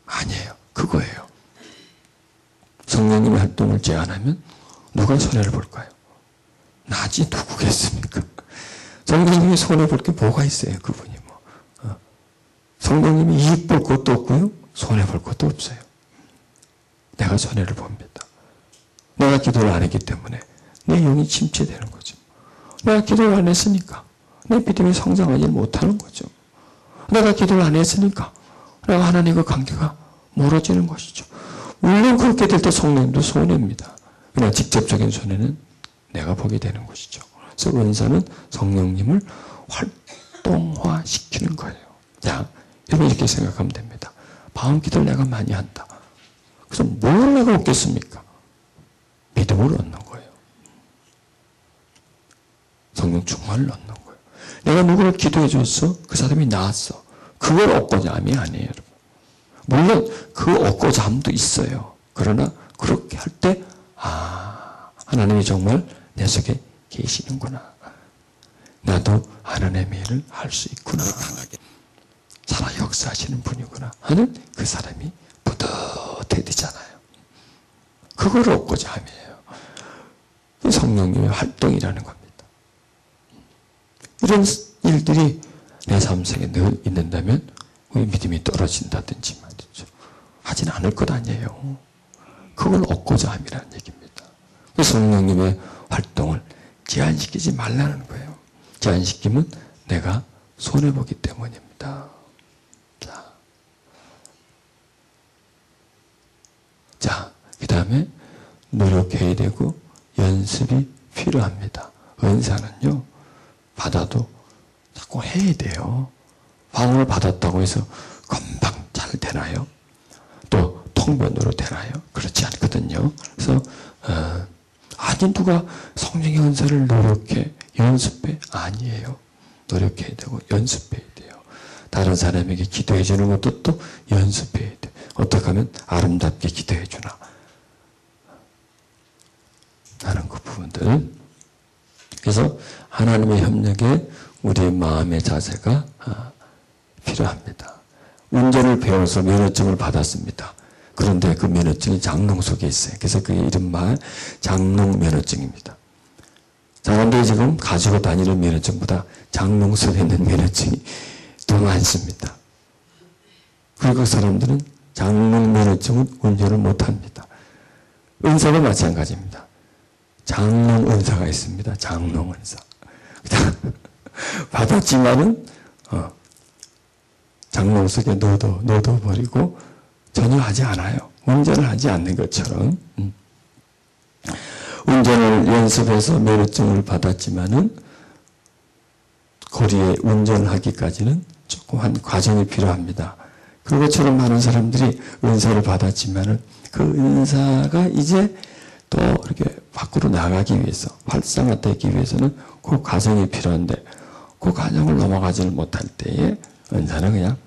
아니에요. 그거예요. 성령님의 활동을 제한하면 누가 손해를 볼까요? 나지 누구겠습니까? 성령님이 손해볼 게 뭐가 있어요, 그분이 뭐. 성령님이 이익 볼 것도 없고요, 손해볼 것도 없어요. 내가 손해를 봅니다. 내가 기도를 안 했기 때문에 내 영이 침체되는 거죠. 내가 기도를 안 했으니까 내 믿음이 성장하지 못하는 거죠. 내가 기도를 안 했으니까 내가 하나님과 관계가 멀어지는 것이죠. 물론 그렇게 될 때 성령님도 손해입니다. 그러나 직접적인 손해는 내가 보게 되는 것이죠. 그래서 은사는 성령님을 활동화시키는 거예요. 자, 여러분 이렇게 생각하면 됩니다. 방언 기도를 내가 많이 한다. 그래서 뭘 내가 얻겠습니까? 믿음을 얻는 거예요. 성령 충만을 얻는 거예요. 내가 누구를 기도해 줬어? 그 사람이 나았어. 그걸 얻고자 함이 아니에요, 여러분. 물론 그 얻고자 함도 있어요. 그러나 그렇게 할 때 하나님이 정말 내 속에 계시는구나. 나도 하나님의 일을 할 수 있구나. 살아 역사하시는 분이구나 하는 그 사람이 뿌듯해 되잖아요. 그걸 얻고자 함이에요. 성령님의 활동이라는 겁니다. 이런 일들이 내 삶 속에 늘 있는다면 우리 믿음이 떨어진다든지 말이죠. 하진 않을 것 아니에요. 그걸 얻고자 함이라는 얘기입니다. 성령님의 활동을 제한시키지 말라는 거예요. 제한시키면 내가 손해보기 때문입니다. 자, 그 다음에 노력해야 되고 연습이 필요합니다. 은사는요, 받아도 자꾸 해야 돼요. 방언을 받았다고 해서 금방 잘 되나요? 또 통변으로 되나요? 그렇지 않거든요. 그래서 아니 누가 성령의 은사를 노력해 연습해? 아니에요. 노력해야 되고 연습해야 돼요. 다른 사람에게 기도해 주는 것도 또 연습해야 돼요. 어떻게 하면 아름답게 기도해 주나 하는 그 부분들. 그래서 하나님의 협력에 우리의 마음의 자세가 필요합니다. 운전을 배워서 면허증을 받았습니다. 그런데 그 면허증이 장롱 속에 있어요. 그래서 그게 이른바 장롱 면허증입니다. 사람들이 지금 가지고 다니는 면허증보다 장롱 속에 있는 면허증이 더 많습니다. 그리고 그 사람들은 장롱 면허증은 운전을 못합니다. 은사도 마찬가지입니다. 장롱 은사가 있습니다. 장롱 은사. 받았지만은 장롱 속에 넣어버리고 전혀 하지 않아요. 운전을 하지 않는 것처럼. 운전을 연습해서 면허증을 받았지만은 거리에 운전을 하기까지는 조금 한 과정이 필요합니다. 그것처럼 많은 사람들이 은사를 받았지만은 그 은사가 이제 또 이렇게 밖으로 나가기 위해서 활성화되기 위해서는 그 과정이 필요한데 그 과정을 넘어가지를 못할 때에 은사는 그냥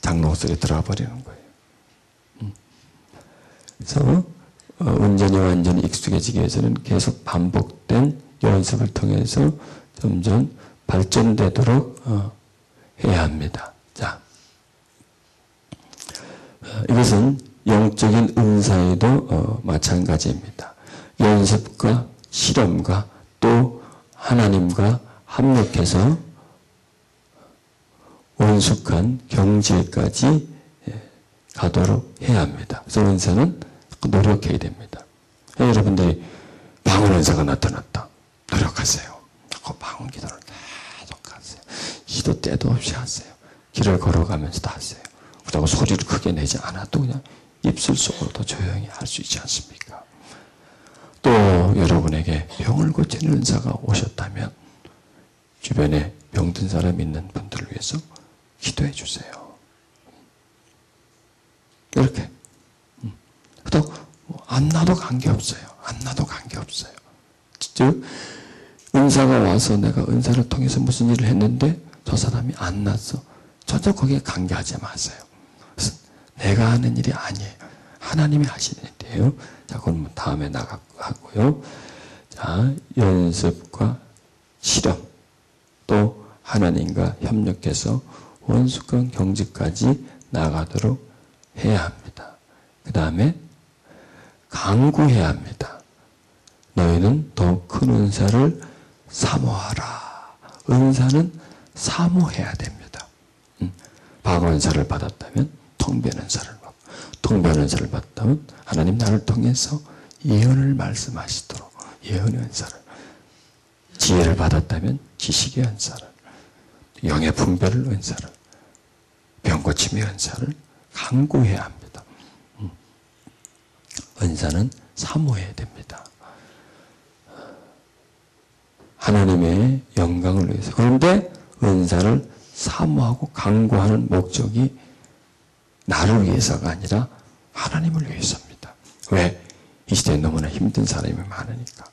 장롱 속에 들어가 버리는 거예요. 그래서 온전히 완전히 익숙해지기 위해서는 계속 반복된 연습을 통해서 점점 발전되도록 해야 합니다. 자, 이것은 영적인 은사에도 마찬가지입니다. 연습과 실험과 또 하나님과 합력해서 원숙한 경지까지 가도록 해야 합니다. 그래서 은사는 노력해야 됩니다. 여러분들이 방언 은사가 나타났다. 노력하세요. 방언 기도를 계속 하세요. 시도 때도 없이 하세요. 길을 걸어가면서도 하세요. 그렇다고 소리를 크게 내지 않아도 그냥 입술 속으로도 조용히 할 수 있지 않습니까? 또 여러분에게 병을 고치는 은사가 오셨다면 주변에 병든 사람 있는 분들을 위해서 기도해 주세요. 이렇게. 또 안 나도 관계없어요. 안 나도 관계없어요. 즉 은사가 와서 내가 은사를 통해서 무슨 일을 했는데 저 사람이 안 났어. 전혀 거기에 관계하지 마세요. 내가 하는 일이 아니에요. 하나님이 하시는 일이에요. 자, 그럼 다음에 나가고요. 자, 연습과 실험, 또 하나님과 협력해서 원숙한 경지까지 나가도록 해야 합니다. 그 다음에 간구해야 합니다. 너희는 더욱 큰 은사를 사모하라. 은사는 사모해야 됩니다. 방언 은사를 받았다면 통변 은사를 받고, 통변 은사를 받았다면 하나님 나를 통해서 예언을 말씀하시도록 예언의 은사를, 지혜를 받았다면 지식의 은사를, 영의 분별을 은사를, 병고침의 은사를 간구해야 합니다. 은사는 사모해야 됩니다. 하나님의 영광을 위해서. 그런데 은사를 사모하고 간구하는 목적이 나를 위해서가 아니라 하나님을 위해서입니다. 왜? 이 시대에 너무나 힘든 사람이 많으니까.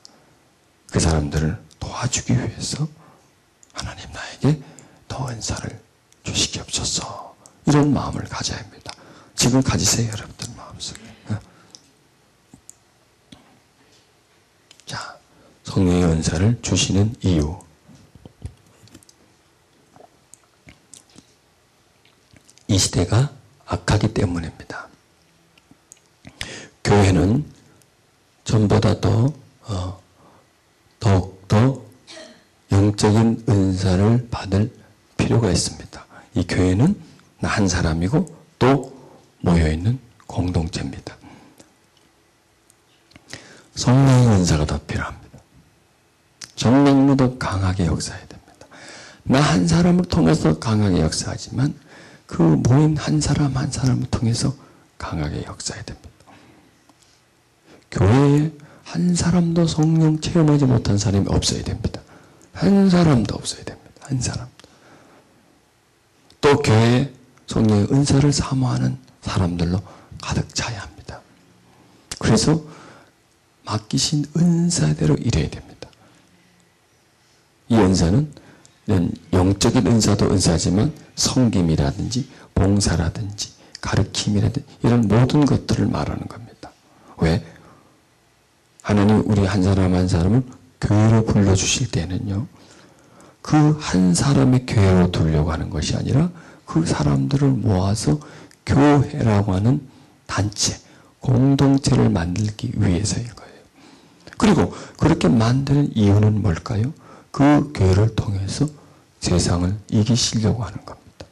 그 사람들을 도와주기 위해서 하나님 나에게 더 은사를 주시기옵소서. 이런 마음을 가져야 합니다. 지금 가지세요, 여러분들 마음속에. 자, 성령의 은사를 주시는 이유. 이 시대가 악하기 때문입니다. 교회는 전보다 더욱더 영적인 은사를 받을 필요가 있습니다. 이 교회는 나 한 사람이고 또 모여있는 공동체입니다. 성령의 은사가 더 필요합니다. 성령으로 더 강하게 역사해야 됩니다. 나 한 사람을 통해서 강하게 역사하지만 그 모인 한 사람 한 사람을 통해서 강하게 역사해야 됩니다. 교회에 한 사람도 성령 체험하지 못한 사람이 없어야 됩니다. 한 사람도 없어야 됩니다. 한 사람도. 또 교회에 성령의 은사를 사모하는 사람들로 가득 차야 합니다. 그래서 맡기신 은사대로 일해야 됩니다. 이 은사는 영적인 은사도 은사지만 섬김이라든지 봉사라든지 가르침이라든지 이런 모든 것들을 말하는 겁니다. 왜? 하나님 우리 한 사람 한 사람을 교회로 불러주실 때는요, 그 한 사람의 교회로 두려고 하는 것이 아니라 그 사람들을 모아서 교회라고 하는 단체, 공동체를 만들기 위해서인 거예요. 그리고 그렇게 만드는 이유는 뭘까요? 그 교회를 통해서 세상을 이기시려고 하는 겁니다.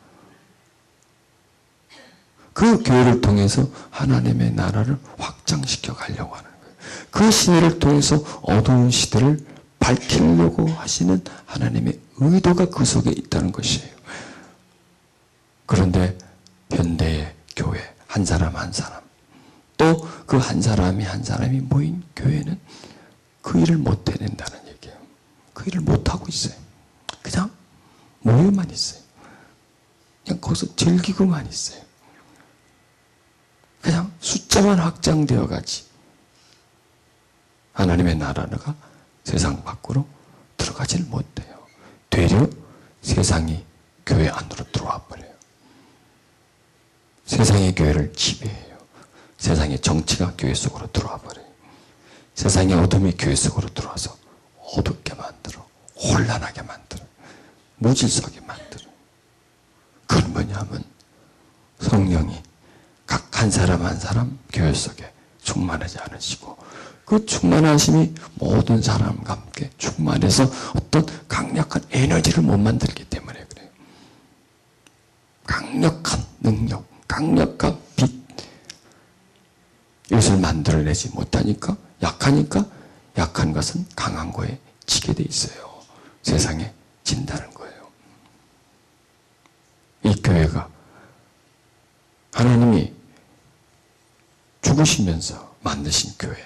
그 교회를 통해서 하나님의 나라를 확장시켜 가려고 하는 거예요. 그 시대를 통해서 어두운 시대를 밝히려고 하시는 하나님의 의도가 그 속에 있다는 것이에요. 그런데 현대의 교회, 한 사람 한 사람, 또 그 한 사람이 한 사람이 모인 교회는 그 일을 못 해낸다는 얘기예요. 그 일을 못하고 있어요. 그냥 모여만 있어요. 그냥 거기서 즐기고만 있어요. 그냥 숫자만 확장되어 가지. 하나님의 나라가 세상 밖으로 들어가지를 못해요. 되려 세상이 교회 안으로 들어와 버려요. 세상의 교회를 지배해요. 세상의 정치가 교회 속으로 들어와 버려요. 세상의 어둠이 교회 속으로 들어와서 어둡게 만들어, 혼란하게 만들어, 무질서하게 만들어. 그건 뭐냐면 성령이 각 한 사람 한 사람 교회 속에 충만하지 않으시고 그 충만하심이 모든 사람과 함께 충만해서 어떤 강력한 에너지를 못 만들기 때문에 그래요. 강력한 능력, 강력한 빛, 이것을 만들어내지 못하니까, 약하니까 약한 것은 강한 거에 지게 돼 있어요. 세상에 진다는 거예요. 이 교회가 하나님이 죽으시면서 만드신 교회,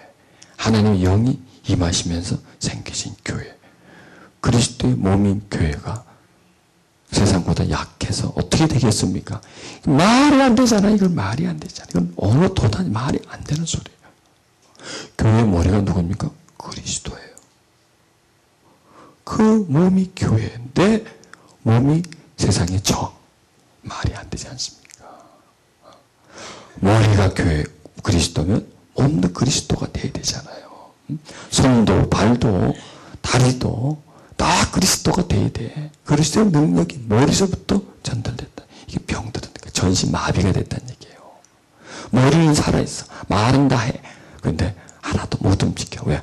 하나님의 영이 임하시면서 생기신 교회, 그리스도의 몸인 교회가 세상보다 약해서 어떻게 되겠습니까? 말이 안 되잖아. 이건 말이 안 되잖아. 이건 어느 도단 말이 안 되는 소리예요. 교회의 머리가 누굽니까? 그리스도예요. 그 몸이 교회인데 몸이 세상의 정. 말이 안 되지 않습니까? 머리가 교회 그리스도면 몸도 그리스도가 돼야 되잖아요. 손도 발도 다리도 다 그리스도가 돼야 돼. 그리스도의 능력이 머리서부터 전달됐다. 이게 병들었다. 전신마비가 됐다는 얘기예요. 머리는 살아있어. 말은 다 해. 그런데 하나도 못 움직여. 왜?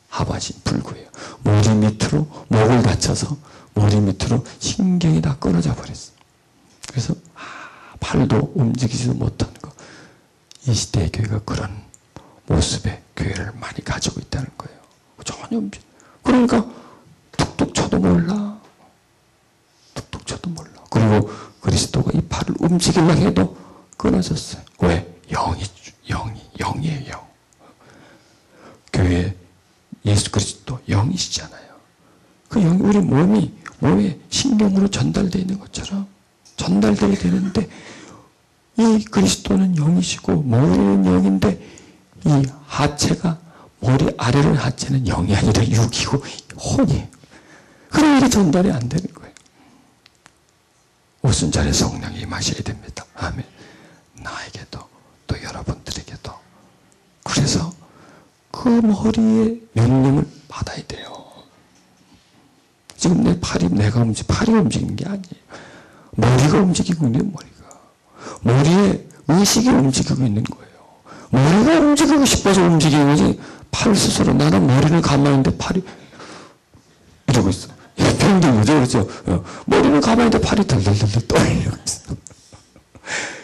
하반신 불구예요. 머리 밑으로 목을 다쳐서 머리 밑으로 신경이 다 끊어져 버렸어. 그래서 팔도 움직이지도 못하는 거. 이 시대의 교회가 그런 모습의 교회를 많이 가지고 있다는 거예요. 전혀 움직여. 그러니까 툭툭 쳐도 몰라. 툭툭 쳐도 몰라. 그리고 그리스도가 이 팔을 움직이려고 해도 끊어졌어요. 왜? 영이에요, 영. 교회 예수 그리스도 영이시잖아요. 그 영이 우리 몸에 신경으로 전달되어 있는 것처럼 전달되어야 되는데 이 그리스도는 영이시고 머리는 영인데 이 하체가 머리 아래로 하체는 영이 아니라 육이고 혼이에요. 그럼 이게 전달이 안 되는 거예요. 오순절에 성령이 임하셔야 됩니다. 아멘. 나에게도 또 여러분들에게도. 그래서 그 머리의 명령을 받아야 돼요. 지금 내 팔이 팔이 움직이는 게 아니에요. 머리가 움직이고 있는 머리가. 머리에 의식이 움직이고 있는 거예요. 머리가 움직이고 싶어서 움직이는 거지 팔 스스로 나는 머리를 가만히 있는데 팔이 이러고 있어. 이게 병든 거죠. 그렇죠? 머리는 가만히 있는데 팔이 덜덜덜 떨리고 있어.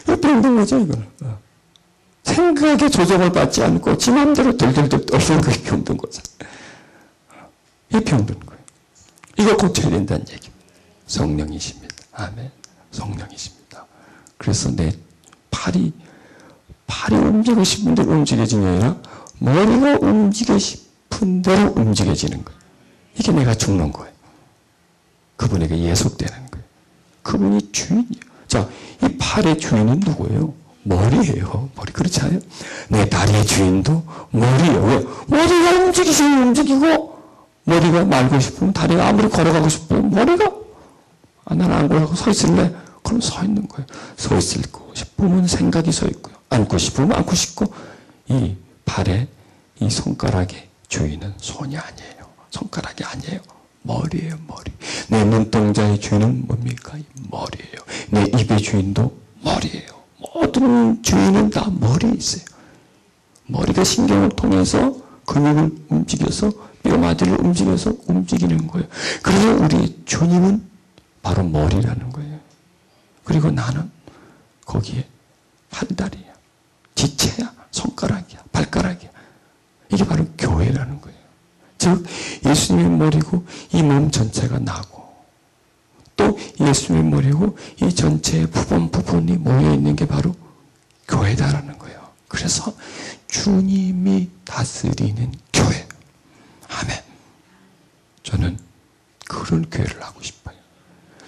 이게 병든 거죠. 이거는. 생각에 조정을 받지 않고 지 맘대로 덜덜덜 떨리는 게 병든 거죠. 이게 병든 거예요. 이거 고쳐야 된다는 얘기입니다. 성령이십니다. 아멘. 성령이십니다. 그래서 내 팔이 움직이고 싶은 대로 움직여지는 게 아니라 머리가 움직이고 싶은 대로 움직여지는 거예요. 이게 내가 죽는 거예요. 그분에게 예속되는 거예요. 그분이 주인이에요. 자, 이 팔의 주인은 누구예요? 머리예요. 머리. 그렇지 않아요? 내 다리의 주인도 머리예요. 왜? 머리가 움직이시면 움직이고 머리가 말고 싶으면 다리가 아무리 걸어가고 싶으면 머리가 나는 안 걸어가고 서 있을래? 그럼 서 있는 거예요. 서 있을 싶으면 생각이 서 있고요. 앉고 싶으면 앉고 싶고 이 발에 이 손가락의 주인은 손이 아니에요. 손가락이 아니에요. 머리예요. 머리. 내 눈동자의 주인은 뭡니까? 머리예요. 내 입의 주인도 머리예요. 모든 주인은 다 머리에 있어요. 머리가 신경을 통해서 근육을 움직여서 뼈마디를 움직여서 움직이는 거예요. 그래서 우리의 주님은 바로 머리라는 거예요. 그리고 나는 거기에 팔다리야, 지체야, 손가락이야, 발가락이야. 이게 바로 교회라는 거예요. 즉 예수님의 머리고 이 몸 전체가 나고 또 예수님의 머리고 이 전체의 부분이 모여있는 게 바로 교회다라는 거예요. 그래서 주님이 다스리는 교회. 아멘. 저는 그런 교회를 하고 싶어요.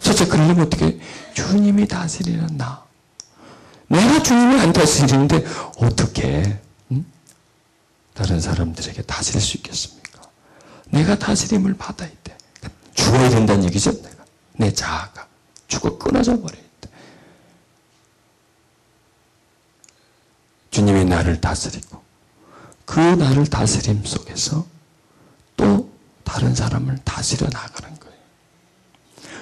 진짜 그러려면 어떻게 주님이 다스리는 나. 내가 주님이 안 다스리는데 어떻게 다른 사람들에게 다스릴 수 있겠습니까? 내가 다스림을 받아야 돼. 죽어야 된다는 얘기죠. 내 자아가 죽어 끊어져 버릴 때 주님이 나를 다스리고 그 나를 다스림 속에서 또 다른 사람을 다스려 나가는 거예요.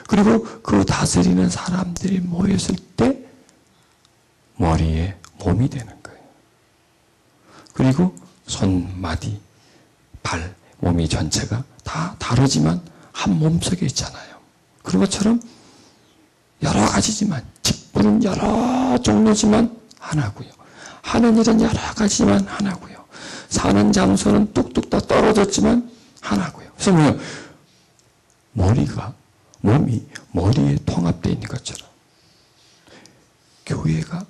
그리고 그 다스리는 사람들이 모였을 때 머리에 몸이 되는 거예요. 그리고 손, 마디, 발, 몸이 전체가 다 다르지만 한 몸 속에 있잖아요. 그런 것처럼 여러 가지지만 직분은 여러 종류지만 하나고요. 하는 일은 여러 가지지만 하나고요. 사는 장소는 뚝뚝 다 떨어졌지만 하나고요. 그래서 뭐예요? 몸이 머리에 통합되어 있는 것처럼 교회가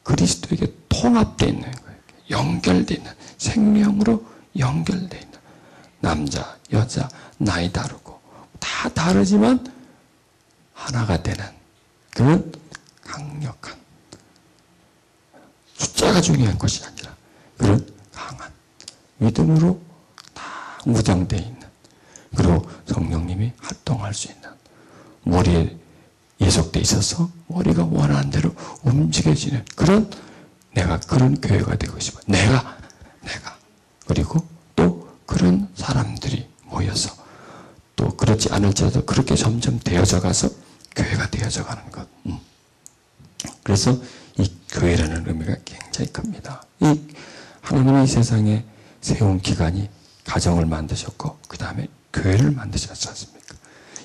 그리스도에게 통합되어 있는 거예요. 연결되어 있는, 생명으로 연결되어 있는, 남자, 여자, 나이 다르고 다 다르지만 하나가 되는 그런 강력한, 숫자가 중요한 것이 아니라 그런 강한 믿음으로 다 무장되어 있는, 그리고 성령님이 활동할 수 있는, 머리에 예속되어 있어서 머리가 원하는 대로 움직여지는 그런, 내가 그런 교회가 되고 싶어요. 내가 그리고 또 그런 사람들이 모여서 또 그렇지 않을지라도 그렇게 점점 되어져 가서 교회가 되어져 가는 것. 그래서 이 교회라는 의미가 굉장히 큽니다. 이 하나님이 세상에 세운 기간이 가정을 만드셨고 그 다음에 교회를 만드셨지 않습니까?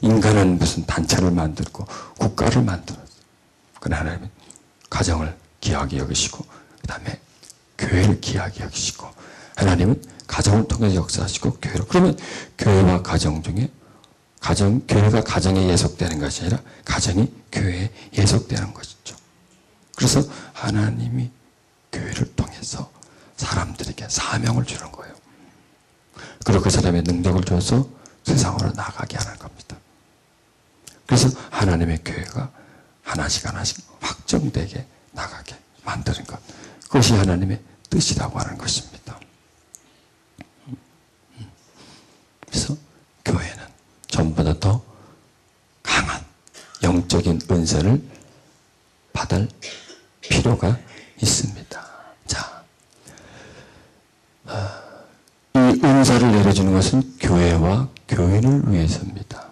인간은 무슨 단체를 만들고 국가를 만들었어요. 그러나 하나님은 가정을 귀하게 여기시고 그 다음에 교회를 귀하게 여기시고, 하나님은 가정을 통해서 역사하시고 교회로. 그러면 교회와 가정 중에 교회가 가정에 예속되는 것이 아니라 가정이 교회에 예속되는 것이죠. 그래서 하나님이 교회를 통해서 사람들에게 사명을 주는 거예요. 그리고 그 사람의 능력을 줘서 세상으로 나가게 하는 겁니다. 그래서 하나님의 교회가 하나씩 확정되게 나가게 만드는 것. 그것이 하나님의 뜻이라고 하는 것입니다. 그래서 교회는 전보다 더 강한 영적인 은사를 받을 필요가 있습니다. 자, 이 은사를 내려주는 것은 교회와 교인을 위해서입니다.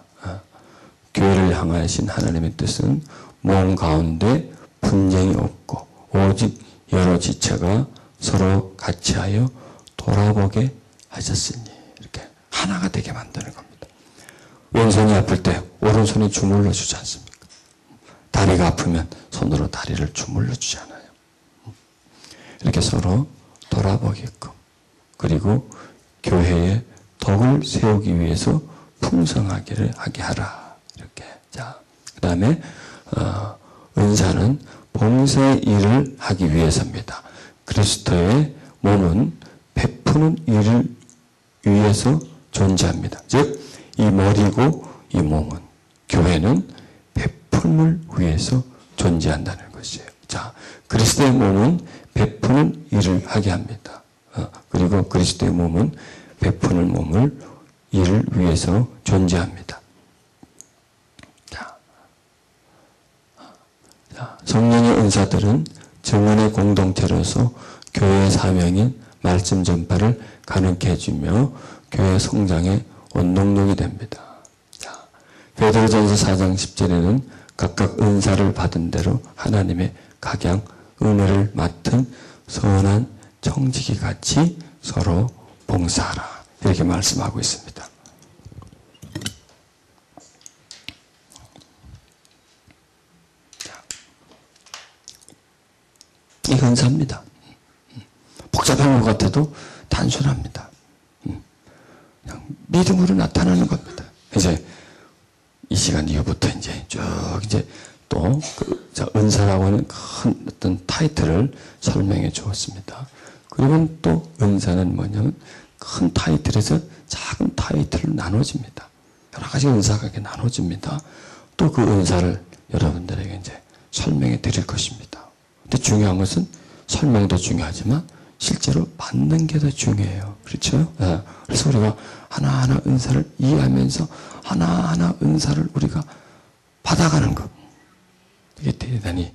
교회를 향하신 하나님의 뜻은 몸 가운데 분쟁이 없고 오직 여러 지체가 서로 같이하여 돌아보게 하셨으니, 이렇게 하나가 되게 만드는 겁니다. 왼손이 아플 때 오른손이 주물러 주지 않습니까? 다리가 아프면 손으로 다리를 주물러 주잖아요. 이렇게 서로 돌아보게끔, 그리고 교회에 덕을 세우기 위해서 풍성하게 하게 하라. 이렇게. 자, 그 다음에 은사는 봉사의 일을 하기 위해서입니다. 그리스도의 몸은 베푸는 일을 위해서 존재합니다. 즉, 이 머리고 이 몸은, 교회는 베품을 위해서 존재한다는 것이에요. 자, 그리스도의 몸은 베푸는 일을 하게 합니다. 그리고 그리스도의 몸은 베푸는 일을 위해서 존재합니다. 성령의 은사들은 증언의 공동체로서 교회의 사명인 말씀 전파를 가능케 해주며 교회 성장의 원동력이 됩니다. 베드로전서 4장 10절에는 각각 은사를 받은 대로 하나님의 각양 은혜를 맡은 선한 청지기 같이 서로 봉사하라, 이렇게 말씀하고 있습니다. 이 은사입니다. 복잡한 것 같아도 단순합니다. 그냥 믿음으로 나타나는 겁니다. 이제 이 시간 이후부터 이제 또 은사라고 하는 큰 어떤 타이틀을 설명해 주었습니다. 그러면 또 은사는 뭐냐면 큰 타이틀에서 작은 타이틀로 나눠집니다. 여러 가지 은사가 이렇게 나눠집니다. 또 그 은사를 여러분들에게 이제 설명해 드릴 것입니다. 근데 중요한 것은 설명도 중요하지만 실제로 받는 게 더 중요해요. 그렇죠? 네. 그래서 우리가 하나하나 은사를 이해하면서 하나하나 은사를 우리가 받아가는 것. 이게 대단히